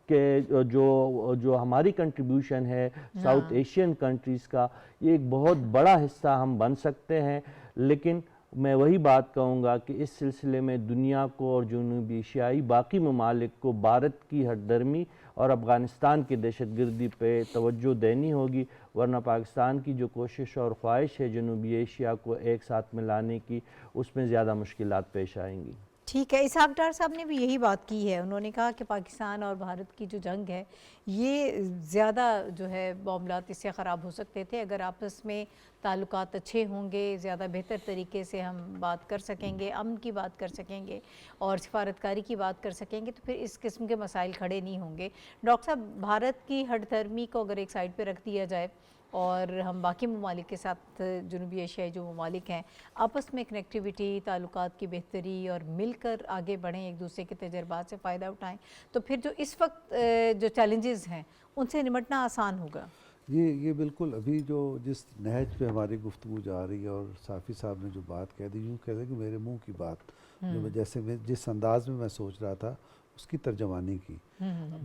के जो हमारी कंट्रीब्यूशन है साउथ एशियन कंट्रीज़ का, ये एक बहुत बड़ा हिस्सा हम बन सकते हैं। लेकिन मैं वही बात कहूँगा कि इस सिलसिले में दुनिया को और जनूबी एशियाई बाकी ममालिक को भारत की हटदर्मी और अफ़गानिस्तान की दहशतगर्दी पे तवज्जो देनी होगी, वरना पाकिस्तान की जो कोशिश और ख्वाहिश है जनूबी एशिया को एक साथ मिलाने की, उसमें ज़्यादा मुश्किलात पेश आएंगी। ठीक है, इसहाक डार साहब ने भी यही बात की है। उन्होंने कहा कि पाकिस्तान और भारत की जो जंग है, ये ज़्यादा जो है मामलात इससे ख़राब हो सकते थे अगर आपस में ताल्लुकात अच्छे होंगे, ज़्यादा बेहतर तरीके से हम बात कर सकेंगे, अमन की बात कर सकेंगे और सिफारतकारी की बात कर सकेंगे, तो फिर इस किस्म के मसाइल खड़े नहीं होंगे। डॉक्टर साहब, भारत की हटधर्मी को अगर एक साइड पर रख दिया जाए और हम बाकी ममालिक के साथ जनूबी एशियाई जो ममालिक हैं आपस में कनेक्टिविटी, ताल्लुकात की बेहतरी और मिलकर आगे बढ़ें, एक दूसरे के तजर्बात से फ़ायदा उठाएं, तो फिर जो इस वक्त जो चैलेंजेस हैं उनसे निपटना आसान होगा। ये बिल्कुल अभी जो जिस नहज पे हमारी गुफ्तगू जा रही है, और साफ़ी साहब ने जो बात कह दी, यूँ कह दें कि मेरे मुंह की बात, जो मैं जैसे मैं जिस अंदाज में मैं सोच रहा था उसकी तर्जमानी की।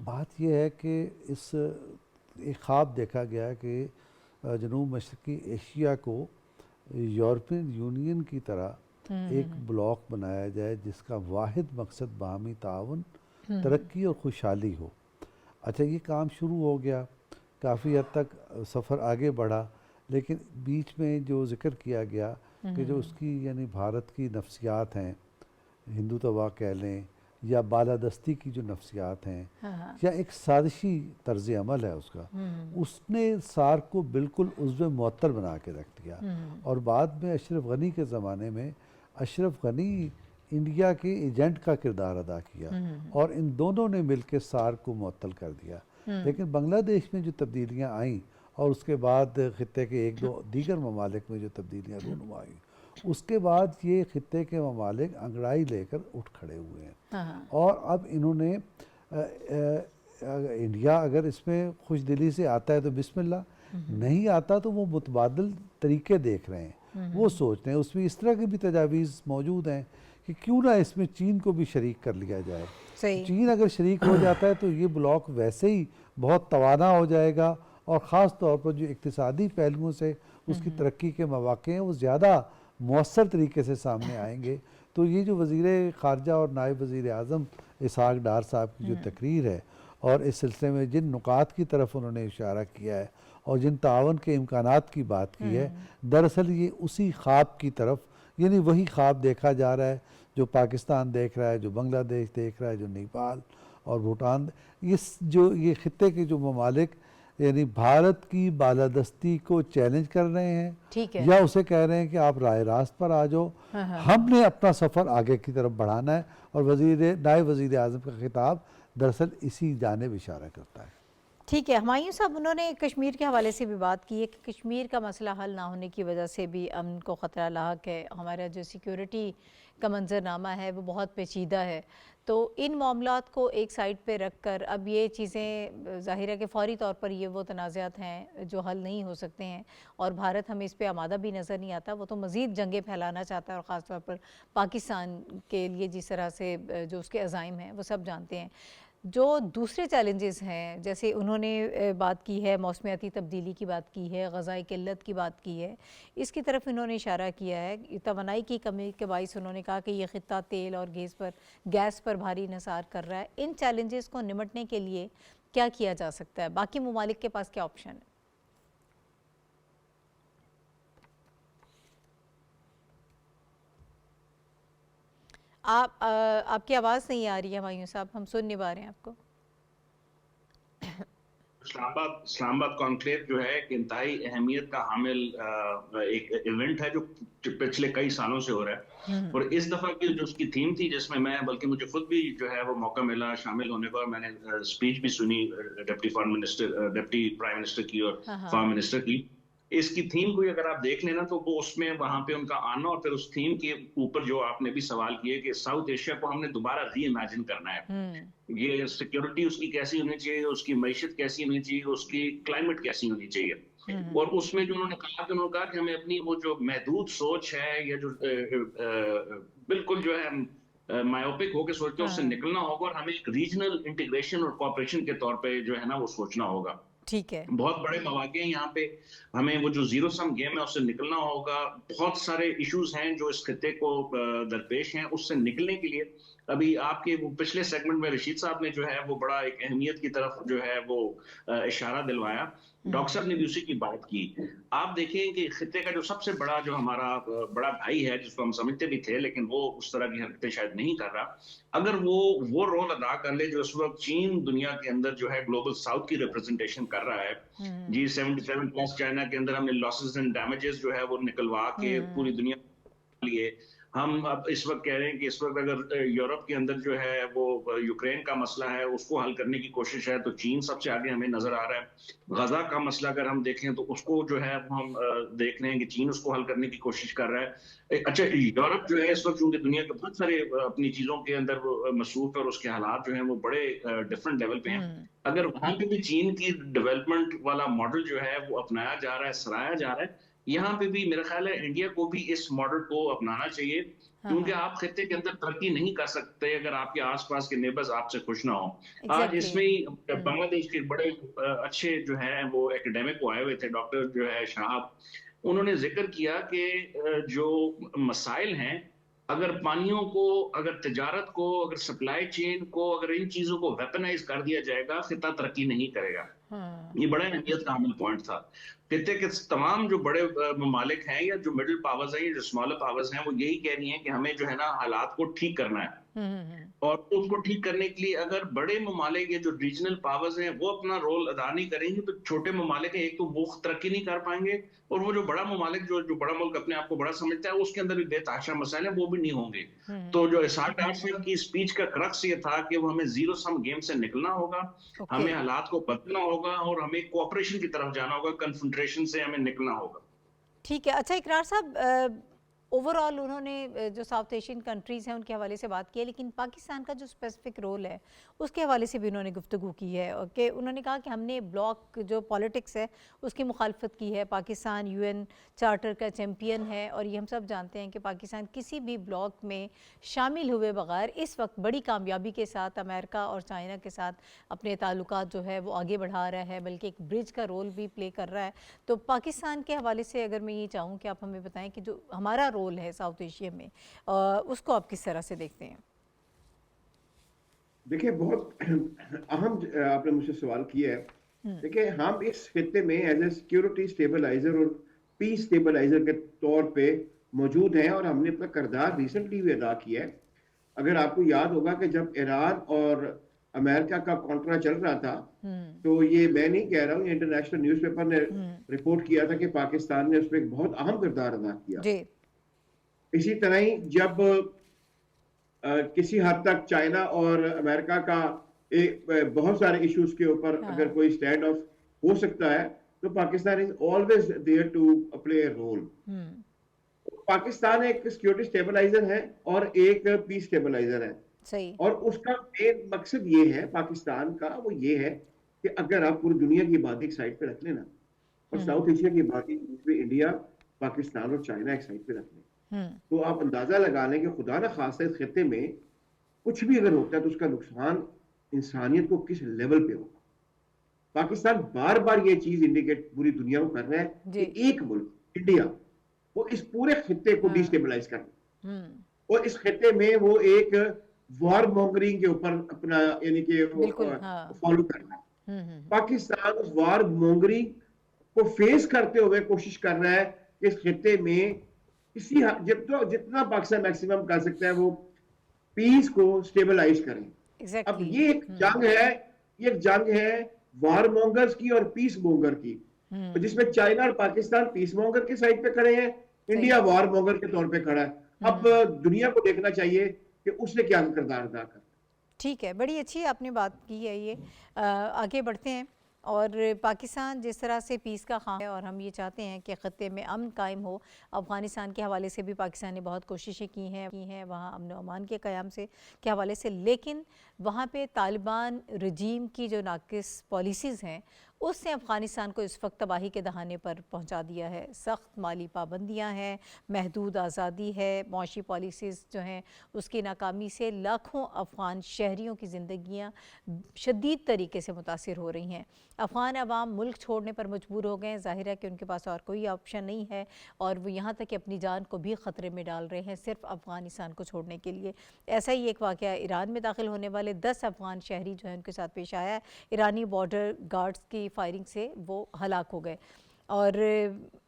बात यह है कि इस एक ख्वाब देखा गया कि जनूब मशरक़ी एशिया को यूरोपियन यूनियन की तरह एक ब्लॉक बनाया जाए जिसका वाहिद मकसद बाहमी ताउन, तरक्की और खुशहाली हो। अच्छा, ये काम शुरू हो गया, काफ़ी हद तक सफ़र आगे बढ़ा, लेकिन बीच में जो ज़िक्र किया गया कि जो उसकी यानी भारत की नफ्सियात हैं, हिंदुत्व कह लें या बालादस्ती की जो नफ्सियात हैं, या एक साजिशी तर्ज अमल है उसका, उसने सार्क को बिल्कुल उज़्व मुअत्तर बना के रख दिया। और बाद में अशरफ गनी के ज़माने में अशरफ गनी इंडिया के एजेंट का किरदार अदा किया और इन दोनों ने मिलकर सार्क को मुअत्तल कर दिया। लेकिन बांग्लादेश में जो तब्दीलियां आईं और उसके बाद ख़ित्ते के एक दो दीगर ममालिक में जो तब्दीलियां रूनुमा आईं, उसके बाद ये ख़ित्ते के ममालिक अंगड़ाई लेकर उठ खड़े हुए हैं। और अब इन्होंने इंडिया अगर इसमें खुश दिली से आता है तो बिस्मिल्लाह, नहीं आता तो वो मुतबादल तरीके देख रहे हैं, वो सोच रहे हैं। उसमें इस तरह की भी तजावीज़ मौजूद हैं कि क्यों ना इसमें चीन को भी शरीक कर लिया जाए। चीन अगर शरीक हो जाता है तो ये ब्लॉक वैसे ही बहुत तवाना हो जाएगा और ख़ास तौर पर जो इक़्तिसादी पहलुओं से उसकी तरक्की के मौक़े हैं वो ज़्यादा मौसर तरीके से सामने आएंगे। तो ये जो वज़ीर ख़ारजा और नायब वज़ीर आज़म इसहाक़ डार साहब की जो तकरीर है और इस सिलसिले में जिन नुकात की तरफ उन्होंने इशारा किया है और जिन तावन के इम्कानात की बात की है, दरअसल ये उसी ख्वाब की तरफ, यानी वही ख्वाब देखा जा रहा है जो पाकिस्तान देख रहा है, जो बांग्लादेश देख रहा है, जो नेपाल और भूटान, ये ख़ित्ते के जो ममालिक यानी भारत की बालादस्ती को चैलेंज कर रहे हैं, ठीक है, या उसे कह रहे हैं कि आप राय रास्त पर आ जाओ, हमने अपना सफ़र आगे की तरफ बढ़ाना है। और नायब वज़ीर आज़म का खिताब दरअसल इसी जानिब इशारा करता है। ठीक है। हुमायूं साहब, उन्होंने कश्मीर के हवाले से भी बात की है कि कश्मीर का मसला हल ना होने की वजह से भी अमन को ख़तरा लाहक है, हमारा जो सिक्योरिटी का मंजरनामा है वो बहुत पेचीदा है। तो इन मामलात को एक साइड पे रख कर अब ये चीज़ें ज़ाहिर है कि फ़ौरी तौर पर ये वो तनाज़ात हैं जो हल नहीं हो सकते हैं और भारत हमें इस पे आमादा भी नज़र नहीं आता। वो तो मज़ीद जंगें फैलाना चाहता है और ख़ास तौर पर पाकिस्तान के लिए जिस तरह से जो उसके अज़ाइम हैं वो सब जानते हैं। जो दूसरे चैलेंजेस हैं, जैसे उन्होंने बात की है मौसमियाती तब्दीली की बात की है, ग़ज़ाई किल्लत की बात की है, इसकी तरफ इन्होंने इशारा किया है। तवानाई की कमी के बाइस उन्होंने कहा कि ये ख़ित्ता तेल और गैस पर भारी निसार कर रहा है। इन चैलेंजेस को निमटने के लिए क्या किया जा सकता है? बाकी ममालिक के पास क्या ऑप्शन है? आपकी आवाज़ नहीं आ रही है हुमायूं साहब, हम सुन नहीं पा रहे हैं आपको। इस्लामाबाद कॉन्क्लेव जो है एक इंतहाई अहमियत का हामिल एक इवेंट है जो पिछले कई सालों से हो रहा है। और इस दफा की जो उसकी थीम थी, जिसमें मैं बल्कि मुझे खुद भी जो है वो मौका मिला शामिल होने का और मैंने स्पीच भी सुनी डिप्टी प्राइम मिनिस्टर की और फॉरेन मिनिस्टर की। इसकी थीम को अगर आप देख लेना तो वो उसमें वहां पे उनका आना और फिर उस थीम के ऊपर जो आपने भी सवाल किए कि साउथ एशिया को हमने दोबारा री इमेजिन करना है। ये सिक्योरिटी उसकी कैसी होनी चाहिए, उसकी मईशत कैसी होनी चाहिए, उसकी क्लाइमेट कैसी होनी चाहिए। और उसमें जो उन्होंने कहा कि हमें अपनी वो जो महदूद सोच है या जो बिल्कुल जो है मायोपिक होकर सोचते हैं उससे निकलना होगा और हमें एक रीजनल इंटीग्रेशन और कोऑपरेशन के तौर पे जो है ना वो सोचना होगा। ठीक है, बहुत बड़े मौके हैं यहाँ पे, हमें वो जो जीरो सम गेम है उससे निकलना होगा। बहुत सारे इश्यूज हैं जो इस खित्ते को दरपेश हैं, उससे निकलने के लिए अभी आपके वो पिछले सेगमेंट में रशीद साहब ने जो है वो बड़ा एक अहमियत की तरफ जो है वो इशारा दिलवाया। डॉक्टर साहब ने भी उसी की बात की। आप देखें कि खित्ते का जो सबसे बड़ा जो हमारा बड़ा भाई है जिसको हम समझते भी थे लेकिन वो उस तरह की हरकतें शायद नहीं कर रहा, अगर वो रोल अदा कर ले जो इस वक्त चीन दुनिया के अंदर जो है ग्लोबल साउथ की रिप्रेजेंटेशन कर रहा है। G77 प्लस चाइना के अंदर हमने लॉसेस एंड डैमेजेस जो है वो निकलवा के पूरी दुनिया लिए हम अब इस वक्त कह रहे हैं कि इस वक्त अगर यूरोप के अंदर जो है वो यूक्रेन का मसला है उसको हल करने की कोशिश है तो चीन सबसे आगे हमें नजर आ रहा है। गजा का मसला अगर हम देखें तो उसको जो है हम देख रहे हैं कि चीन उसको हल करने की कोशिश कर रहा है। अच्छा, यूरोप जो है इस वक्त चूंकि दुनिया के बहुत सारे अपनी चीजों के अंदर मसरूफ है और उसके हालात जो है वो बड़े डिफरेंट लेवल पे हैं। अगर वहां पे भी चीन की डेवलपमेंट वाला मॉडल जो है वो अपनाया जा रहा है, सराहा जा रहा है, यहाँ पे भी मेरा ख्याल है इंडिया को भी इस मॉडल को अपनाना चाहिए। क्योंकि आप खित्ते के अंदर तरक्की नहीं कर सकते अगर आपके आसपास के नेबर्स आपसे खुश ना हो। आज इसमें ही बांग्लादेश के बड़े अच्छे जो है वो एकेडमिक को आए हुए थे, डॉक्टर जो है शाहब, उन्होंने जिक्र किया कि जो मसाइल हैं, अगर पानियों को, अगर तिजारत को, अगर सप्लाई चेन को, अगर इन चीजों को वेपनाइज कर दिया जाएगा, खित्ता तरक्की नहीं करेगा। ये बड़ा अहमियत का हामिल पॉइंट था। खित्ते के तमाम जो बड़े ममालिक हैं या जो मिडिल पावर्स हैं या जो स्मॉलर पावर्स हैं, वो यही कह रही हैं कि हमें जो है ना हालात को ठीक करना है। और उसको ठीक करने के लिए अगर बड़े ममालिक या जो रीजनल पावर्स हैं वो अपना रोल अदा नहीं करेंगे, तो छोटे ममालिक हैं, एक तो वो तरक्की नहीं कर पाएंगे, और वो जो बड़ा ममालिक जो बड़ा मुल्क अपने आप को बड़ा समझता है, उसके अंदर भी बेतहाशा मसाइल हैं, वो भी नहीं होंगे। तो जो इसाक डार साहब की स्पीच का क्रक्स ये था कि वो हमें जीरो सम गेम से निकलना होगा, हमें हालात को बदलना होगा और हमें कोऑपरेशन की तरफ जाना होगा, कन्फ्रंट्रेशन से हमें निकलना होगा। ठीक है। अच्छा इकरार साहब, ओवरऑल उन्होंने जो साउथ एशियन कंट्रीज़ हैं उनके हवाले से बात की है, लेकिन पाकिस्तान का जो स्पेसिफिक रोल है उसके हवाले से भी उन्होंने गुफ्तगू की है, और कि उन्होंने कहा कि हमने ब्लॉक जो पॉलिटिक्स है उसकी मुखालफत की है। पाकिस्तान यूएन चार्टर का चैम्पियन है, और ये हम सब जानते हैं कि पाकिस्तान किसी भी ब्लॉक में शामिल हुए बगैर इस वक्त बड़ी कामयाबी के साथ अमेरिका और चाइना के साथ अपने ताल्लुकात जो है वो आगे बढ़ा रहा है, बल्कि एक ब्रिज का रोल भी प्ले कर रहा है। तो पाकिस्तान के हवाले से अगर मैं ये चाहूँ कि आप हमें बताएं कि जो हमारा रोल है साउथ एशिया में, उसको आप किस तरह से देखते हैं? देखिए, बहुत अहम आपने मुझसे सवाल किया है। देखिए, हम इस खित्ते में एज ए सिक्योरिटी स्टेबलाइजर और पीस स्टेबलाइजर के तौर पे मौजूद हैं, और हमने अपना किरदार रिसेंटली भी अदा किया है। अगर आपको याद होगा कि जब ईरान और अमेरिका का कॉन्ट्रा चल रहा था, तो ये मैं नहीं कह रहा हूँ, इंटरनेशनल न्यूज़पेपर ने रिपोर्ट किया था कि पाकिस्तान ने उसमें एक बहुत अहम किरदार अदा किया। इसी तरह ही जब किसी हद तक चाइना और अमेरिका का बहुत सारे इश्यूज के ऊपर अगर कोई स्टैंड ऑफ हो सकता है, तो Pakistan is always there to play a role. Pakistan एक सिक्योरिटी स्टेबलाइजर है और एक पीस स्टेबलाइजर है। सही। और उसका मेन मकसद ये है पाकिस्तान का, वो ये है कि अगर आप पूरी दुनिया की बात एक साइड पे रख लेना और साउथ एशिया की बात जिसमें इंडिया, पाकिस्तान और चाइना एक साइड पे रख लें, तो आप अंदाजा लगा लें कि खुदा ना खास्ता इस खित्ते में कुछ भी अगर होता है तो उसका नुकसान इंसानियत को किस लेवल पे होगा। पाकिस्तान बार बार ये चीज इंडिकेट पूरी दुनिया को कर रहा है कि एक मुल्क इंडिया वो इस पूरे खित्ते को डिस्टेबलाइज कर रहा है, और इस खित्ते में वो एक वॉर मॉन्गरिंग के ऊपर अपना यानी कि फॉलो कर रहा है। पाकिस्तान उस वॉर मॉन्गरिंग को फेस करते हुए कोशिश कर रहा है कि इस खित्ते में इसी जितना पाकिस्तान मैक्सिमम कर सकता है वो पीस को स्टेबलाइज करें। अब ये एक जंग है वार मॉन्गर्स की और पीस मॉन्गर की, तो जिसमें चाइना और पाकिस्तान पीस मॉन्गर के साइड पे खड़े हैं, इंडिया वार मॉन्गर के तौर पे खड़ा है। अब दुनिया को देखना चाहिए कि उसने क्या किरदार अदा कर। ठीक है, बड़ी अच्छी आपने बात की है। ये आगे बढ़ते हैं। और पाकिस्तान जिस तरह से पीस का ख़्वाह है और हम ये चाहते हैं कि ख़त्ते में अमन कायम हो, अफ़गानिस्तान के हवाले से भी पाकिस्तान ने बहुत कोशिशें की हैं वहाँ अमन व अमान के क़याम से के हवाले से, लेकिन वहाँ पे तालिबान रजीम की जो नाक़िस पॉलिसीज़ हैं उसने अफ़गानिस्तान को इस वक्त तबाही के दहाने पर पहुँचा दिया है। सख्त माली पाबंदियाँ हैं, महदूद आज़ादी है, मौशी पॉलिसीज़ जो हैं उसकी नाकामी से लाखों अफ़गान शहरियों की ज़िंदगियाँ शदीद तरीके से मुतासिर हो रही हैं। अफ़गान अवाम मुल्क छोड़ने पर मजबूर हो गए हैं। ज़ाहिर है कि उनके पास और कोई ऑप्शन नहीं है, और वो यहाँ तक कि अपनी जान को भी ख़तरे में डाल रहे हैं सिर्फ अफ़गानिस्तान को छोड़ने के लिए। ऐसा ही एक वाक़या ईरान में दाखिल होने वाले 10 अफ़गान शहरी जो है उनके साथ पेश आया है। ईरानी बॉर्डर गार्ड्स की फायरिंग से वो हलाक हो गए। और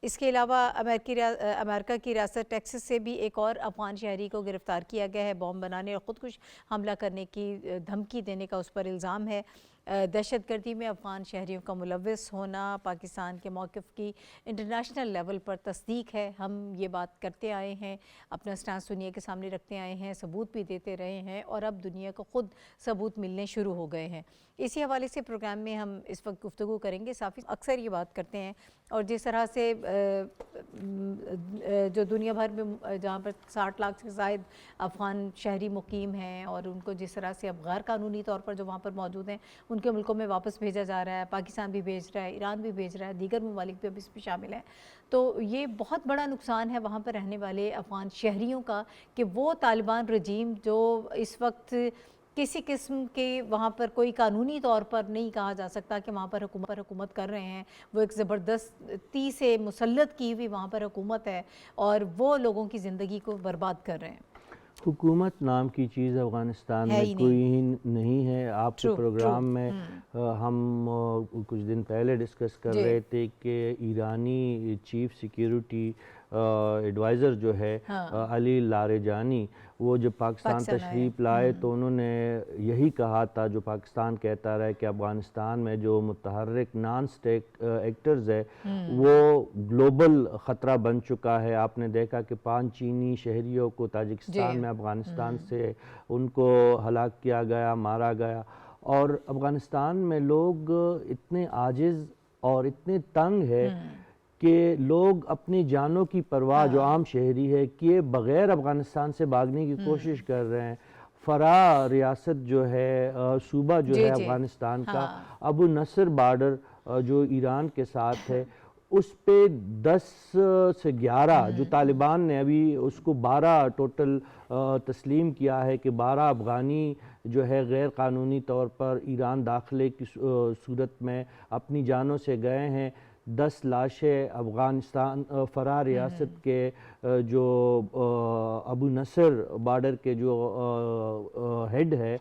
इसके अलावा अमेरिका की रियासत टेक्सास से भी एक और अफ़गान शहरी को गिरफ़्तार किया गया है। बॉम्ब बनाने और ख़ुदकुश हमला करने की धमकी देने का उस पर इल्ज़ाम है। दहशतगर्दी में अफ़गान शहरियों का मुलव्वस होना पाकिस्तान के मौक़िफ़ की इंटरनेशनल लेवल पर तस्दीक है। हम ये बात करते आए हैं, अपना स्टांस दुनिया के सामने रखते आए हैं, सबूत भी देते रहे हैं, और अब दुनिया को ख़ुद सबूत मिलने शुरू हो गए हैं। इसी हवाले से प्रोग्राम में हम इस वक्त गुफ्तगू करेंगे। साफ़ी अक्सर ये बात करते हैं, और जिस तरह से जो दुनिया भर में जहाँ पर 60 लाख से ज़ायद अफ़गान शहरी मुकीम हैं, और उनको जिस तरह से अब गैर कानूनी तौर पर जो वहाँ पर मौजूद हैं उनके मुल्कों में वापस भेजा जा रहा है, पाकिस्तान भी भेज रहा है, ईरान भी भेज रहा है, दीगर ममालिक भी अब इसमें शामिल हैं, तो ये बहुत बड़ा नुकसान है वहाँ पर रहने वाले अफ़गान शहरियों का कि वो तालिबान रजीम जो इस वक्त किसी किस्म के वहाँ पर कोई कानूनी तौर पर नहीं कहा जा सकता कि वहाँ पर हुकूमत कर रहे हैं, वो एक ज़बरदस्ती से मुसल्लत की हुई वहाँ पर हुकूमत है और वो लोगों की ज़िंदगी को बर्बाद कर रहे हैं। हुकूमत नाम की चीज़ अफ़गानिस्तान में कोई ही नहीं है। आपके प्रोग्राम में हम कुछ दिन पहले डिस्कस कर रहे थे कि ईरानी चीफ सिक्योरिटी एडवाइज़र जो है अली लारेजानी, वो जब पाकिस्तान तशरीफ़ लाए तो उन्होंने यही कहा था जो पाकिस्तान कहता रहा कि अफ़गानिस्तान में जो मुतहर्रिक नॉन स्टेट एक्टर्स है वो ग्लोबल ख़तरा बन चुका है। आपने देखा कि 5 चीनी शहरियों को ताजिकिस्तान में अफ़गानिस्तान से उनको हलाक किया गया, मारा गया। और अफ़गानिस्तान में लोग इतने आजिज़ और इतने तंग है कि लोग अपनी जानों की परवाह जो आम शहरी है किए बग़ैर अफ़गानिस्तान से भागने की कोशिश कर रहे हैं। फ़रा रियासत जो है, सूबा जो है अफ़गानिस्तान का, अबू नसर बॉर्डर जो ईरान के साथ है, उस पे 10 से 11 जो तालिबान ने अभी उसको 12 टोटल तस्लीम किया है कि 12 अफ़गानी जो है गैर कानूनी तौर पर ईरान दाखिले की सूरत में अपनी जानों से गए हैं। 10 लाशें अफ़गानिस्तान फ़रा रियासत के जो अबू नसर बॉर्डर के जो हेड है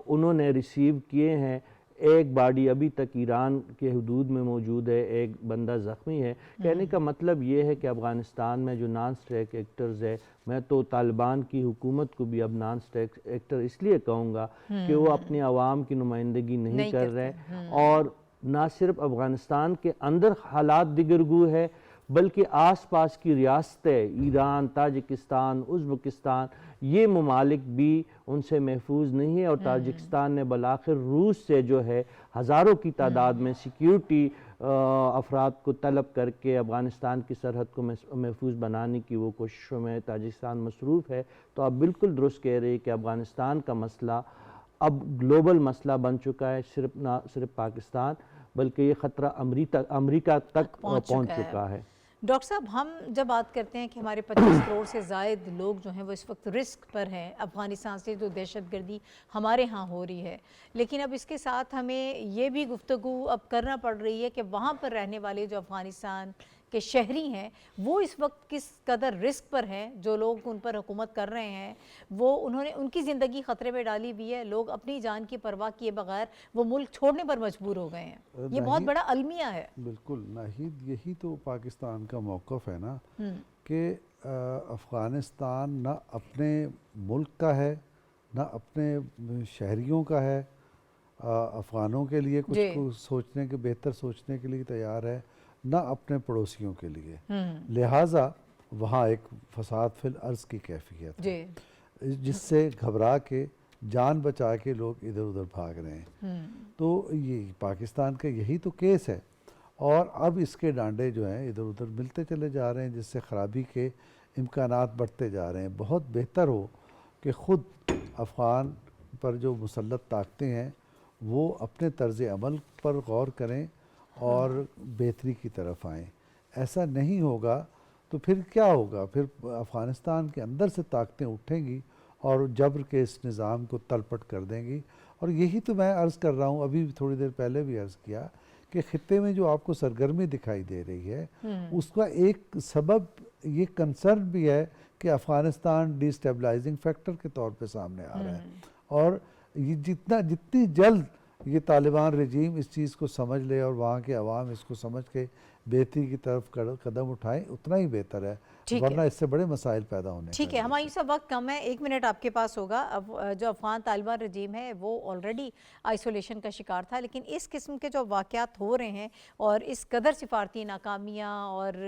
उन्होंने रिसीव किए हैं। एक बॉडी अभी तक ईरान के हुदूद में मौजूद है, एक बंदा ज़ख्मी है। कहने का मतलब ये है कि अफ़गानिस्तान में जो नॉन स्टेट एक्टर्स है, मैं तो तालिबान की हुकूमत को भी अब नॉन स्टेट एक्टर इसलिए कहूँगा कि वो अपनी आवाम की नुमाइंदगी नहीं कर रहे और ना सिर्फ अफ़गानिस्तान के अंदर हालात दिगरगू है बल्कि आसपास की रियासतें ईरान, ताजिकिस्तान, उज़्बेकिस्तान, ये ममालिक भी उनसे महफूज नहीं है। और ताजिकिस्तान ने बलाखिर रूस से जो है हज़ारों की तादाद में सिक्योरिटी अफराद को तलब करके अफ़गानिस्तान की सरहद को महफूज बनाने की वो कोशिशों में ताजिकिस्तान मसरूफ़ है। तो आप बिल्कुल दुरुस्त कह रहे हैं कि अफ़गानिस्तान का मसला अब ग्लोबल मसला बन चुका है, सिर्फ ना सिर्फ पाकिस्तान बल्कि ये ख़तरा अमरीका तक पहुँच चुका है। डॉक्टर साहब, हम जब बात करते हैं कि हमारे 25 करोड़ से ज़ायद लोग जो हैं वो इस वक्त रिस्क पर हैं अफ़गानिस्तान से जो दहशतगर्दी हमारे यहाँ हो रही है, लेकिन अब इसके साथ हमें ये भी गुफ्तगू अब करना पड़ रही है कि वहाँ पर रहने वाले जो अफ़गानिस्तान के शहरी हैं वो इस वक्त किस कदर रिस्क पर हैं। जो लोग उन पर हुकूमत कर रहे हैं वो उन्होंने उनकी ज़िंदगी ख़तरे में डाली हुई है। लोग अपनी जान की परवाह किए बगैर वो मुल्क छोड़ने पर मजबूर हो गए हैं। ये बहुत बड़ा अलमिया है। बिल्कुल नाहिद, यही तो पाकिस्तान का मौक़िफ़ है ना कि अफ़गानिस्तान ना अपने मुल्क का है ना अपने शहरियों का है। अफ़गानों के लिए कुछ सोचने के, बेहतर सोचने के लिए तैयार है, ना अपने पड़ोसियों के लिए। लिहाजा वहाँ एक फसाद फिल अर्ज़ की कैफियत है जिससे घबरा के जान बचा के लोग इधर उधर भाग रहे हैं। तो ये पाकिस्तान का यही तो केस है और अब इसके डांडे जो हैं इधर उधर मिलते चले जा रहे हैं जिससे ख़राबी के इम्कानात बढ़ते जा रहे हैं। बहुत बेहतर हो कि ख़ुद अफ़गान पर जो मुसल्लत ताकतें हैं वो अपने तर्ज़ अमल पर गौर करें और बेहतरी की तरफ आएँ। ऐसा नहीं होगा तो फिर क्या होगा? फिर अफ़गानिस्तान के अंदर से ताकतें उठेंगी और जबर के इस निज़ाम को तलपट कर देंगी। और यही तो मैं अर्ज़ कर रहा हूँ, अभी थोड़ी देर पहले भी अर्ज़ किया कि ख़ित्ते में जो आपको सरगर्मी दिखाई दे रही है उसका एक सबब ये कंसर्न भी है कि अफ़गानिस्तान डिस्टेबलाइजिंग फैक्टर के तौर पे सामने आ रहा है। और ये जितनी जल्द ये तालिबान रजीम इस चीज़ को समझ ले और वहाँ के अवाम इसको समझ के बेहतरी की तरफ कदम उठाएं उतना ही बेहतर है, वरना इससे बड़े मसाइल पैदा होने। ठीक है, हमारी सब वक्त कम है, 1 मिनट आपके पास होगा। अब जो अफ़गान तालिबान रजीम है वो ऑलरेडी आइसोलेशन का शिकार था, लेकिन इस किस्म के जो वाक़यात हो रहे हैं और इस कदर सिफारती नाकामियाँ और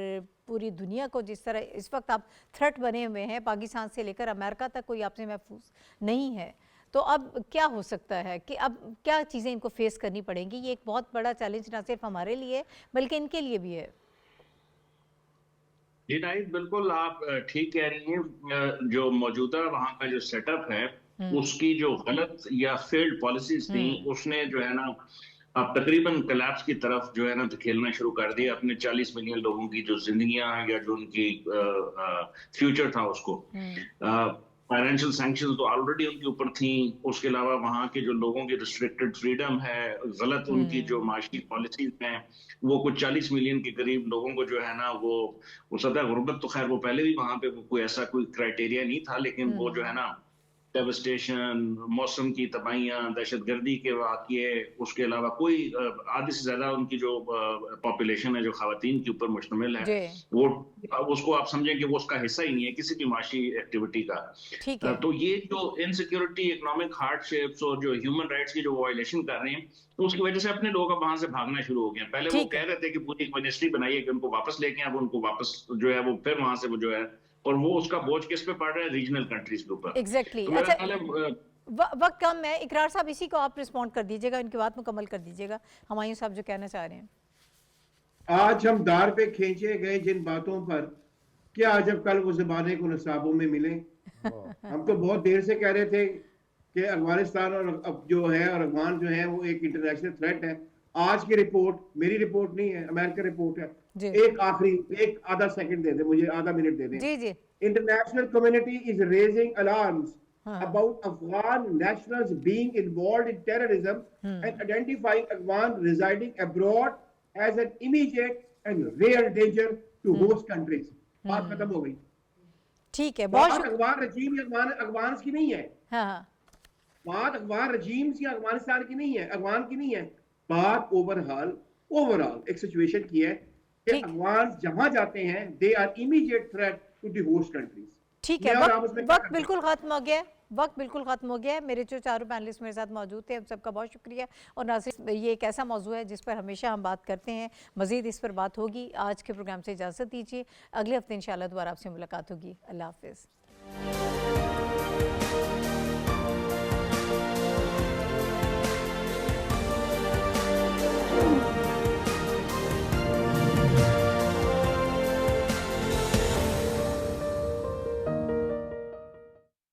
पूरी दुनिया को जिस तरह इस वक्त आप थ्रेट बने हुए हैं, पाकिस्तान से लेकर अमेरिका तक कोई आपसे महफूज नहीं है, तो अब क्या हो सकता है कि अब क्या चीज़ें इनको फेस करनी पड़ेंगी? ये एक बहुत बड़ा चैलेंज ना सिर्फ हमारे लिए बल्कि इनके लिए भी है। जी नाहिद, बिल्कुल आप ठीक कह रही हैं। जो मौजूदा वहाँ का जो सेटअप है उसकी जो गलत या फेल्ड पॉलिसीज थी उसने जो है ना अब तकरीबन कोलैप्स की तरफ जो है ना खेलना शुरू कर दिया। अपने 40 मिलियन लोगों की जो जिंदगियां या जो उनकी फ्यूचर था उसको। फाइनेंशियल सैंक्शंस तो ऑलरेडी उनके ऊपर थी। उसके अलावा वहाँ के जो लोगों की रिस्ट्रिक्टेड फ्रीडम है, गलत उनकी जो माशी पॉलिसीज हैं, वो कुछ 40 मिलियन के करीब लोगों को जो है ना वो सदा गुर्बत, तो खैर वो पहले भी वहाँ पे कोई ऐसा कोई क्राइटेरिया नहीं था, लेकिन वो जो है ना डेवस्टेशन, मौसम की तबाहियां, दहशतगर्दी के वाक़ये, उसके अलावा कोई आधे से ज़्यादा उनकी जो पॉपुलेशन है जो ख़वातीन के ऊपर मुश्तमिल है, वो उसको आप समझें कि वो उसका हिस्सा ही नहीं है किसी भी माशी एक्टिविटी का। तो ये जो इनसिक्योरिटी, इकोनॉमिक हार्डशिप्स और जो ह्यूमन राइट्स की जो वायलेशन कर रहे हैं, तो उसकी वजह से अपने लोग अब वहां से भागना शुरू हो गए। पहले वो कह रहे थे कि पूरी मिनिस्ट्री बनाइए कि उनको वापस लेके आए, अब उनको वापस जो है वो फिर वहां से वो जो है, और वो उसका बोझ किस पे पड़ रहा है? रीजनल कंट्रीज के ऊपर। एग्जैक्टली। तो अच्छा, वक्त कम है, इकरार साहब इसी को आप रिस्पॉन्ड कर दीजिएगा, इनकी बात मुकम्मल कर दीजिएगा, हुमायूं साहब जो कहना चाह रहे हैं। आज हम दार पे खींचे गए जिन बातों पर, क्या आज अब कल वो ज़बाने को नसाबों में मिले। हम तो बहुत देर से कह रहे थे कि अफगानिस्तान और अब जो है और अफगान जो है वो एक इंटरनेशनल थ्रेट है। आज की रिपोर्ट मेरी रिपोर्ट नहीं है, अमेरिका रिपोर्ट है। एक आधा सेकंड दे दे मुझे, आधा मिनट दे दे। जी जी। International community is raising alarms about Afghan nationals being involved in terrorism and identifying Afghan residing abroad as an immediate and rare danger to host countries। बात खत्म हो गई। ठीक है, बहुत अफगान रजीम अफगान की नहीं है। हाँ। बात अफगान रजीम या अफगानिस्तान की नहीं है, अफगान की नहीं है। बात ओवरऑल एक सिचुएशन की है कि अफगान जहां जाते हैं they are immediate threat to the host countries. ठीक है, वक्त बिल्कुल खत्म हो गया, वक्त बिल्कुल खत्म हो गया है। मेरे जो चारों पैनलिस्ट मेरे साथ मौजूद थे, अब सबका बहुत शुक्रिया। और नाज़रीन, ये एक ऐसा मौजू है जिस पर हमेशा हम बात करते हैं, मज़ीद इस पर बात होगी। आज के प्रोग्राम से इजाज़त दीजिए, अगले हफ्ते इंशाल्लाह दोबारा आपसे मुलाकात होगी। अल्लाह हाफ़िज़।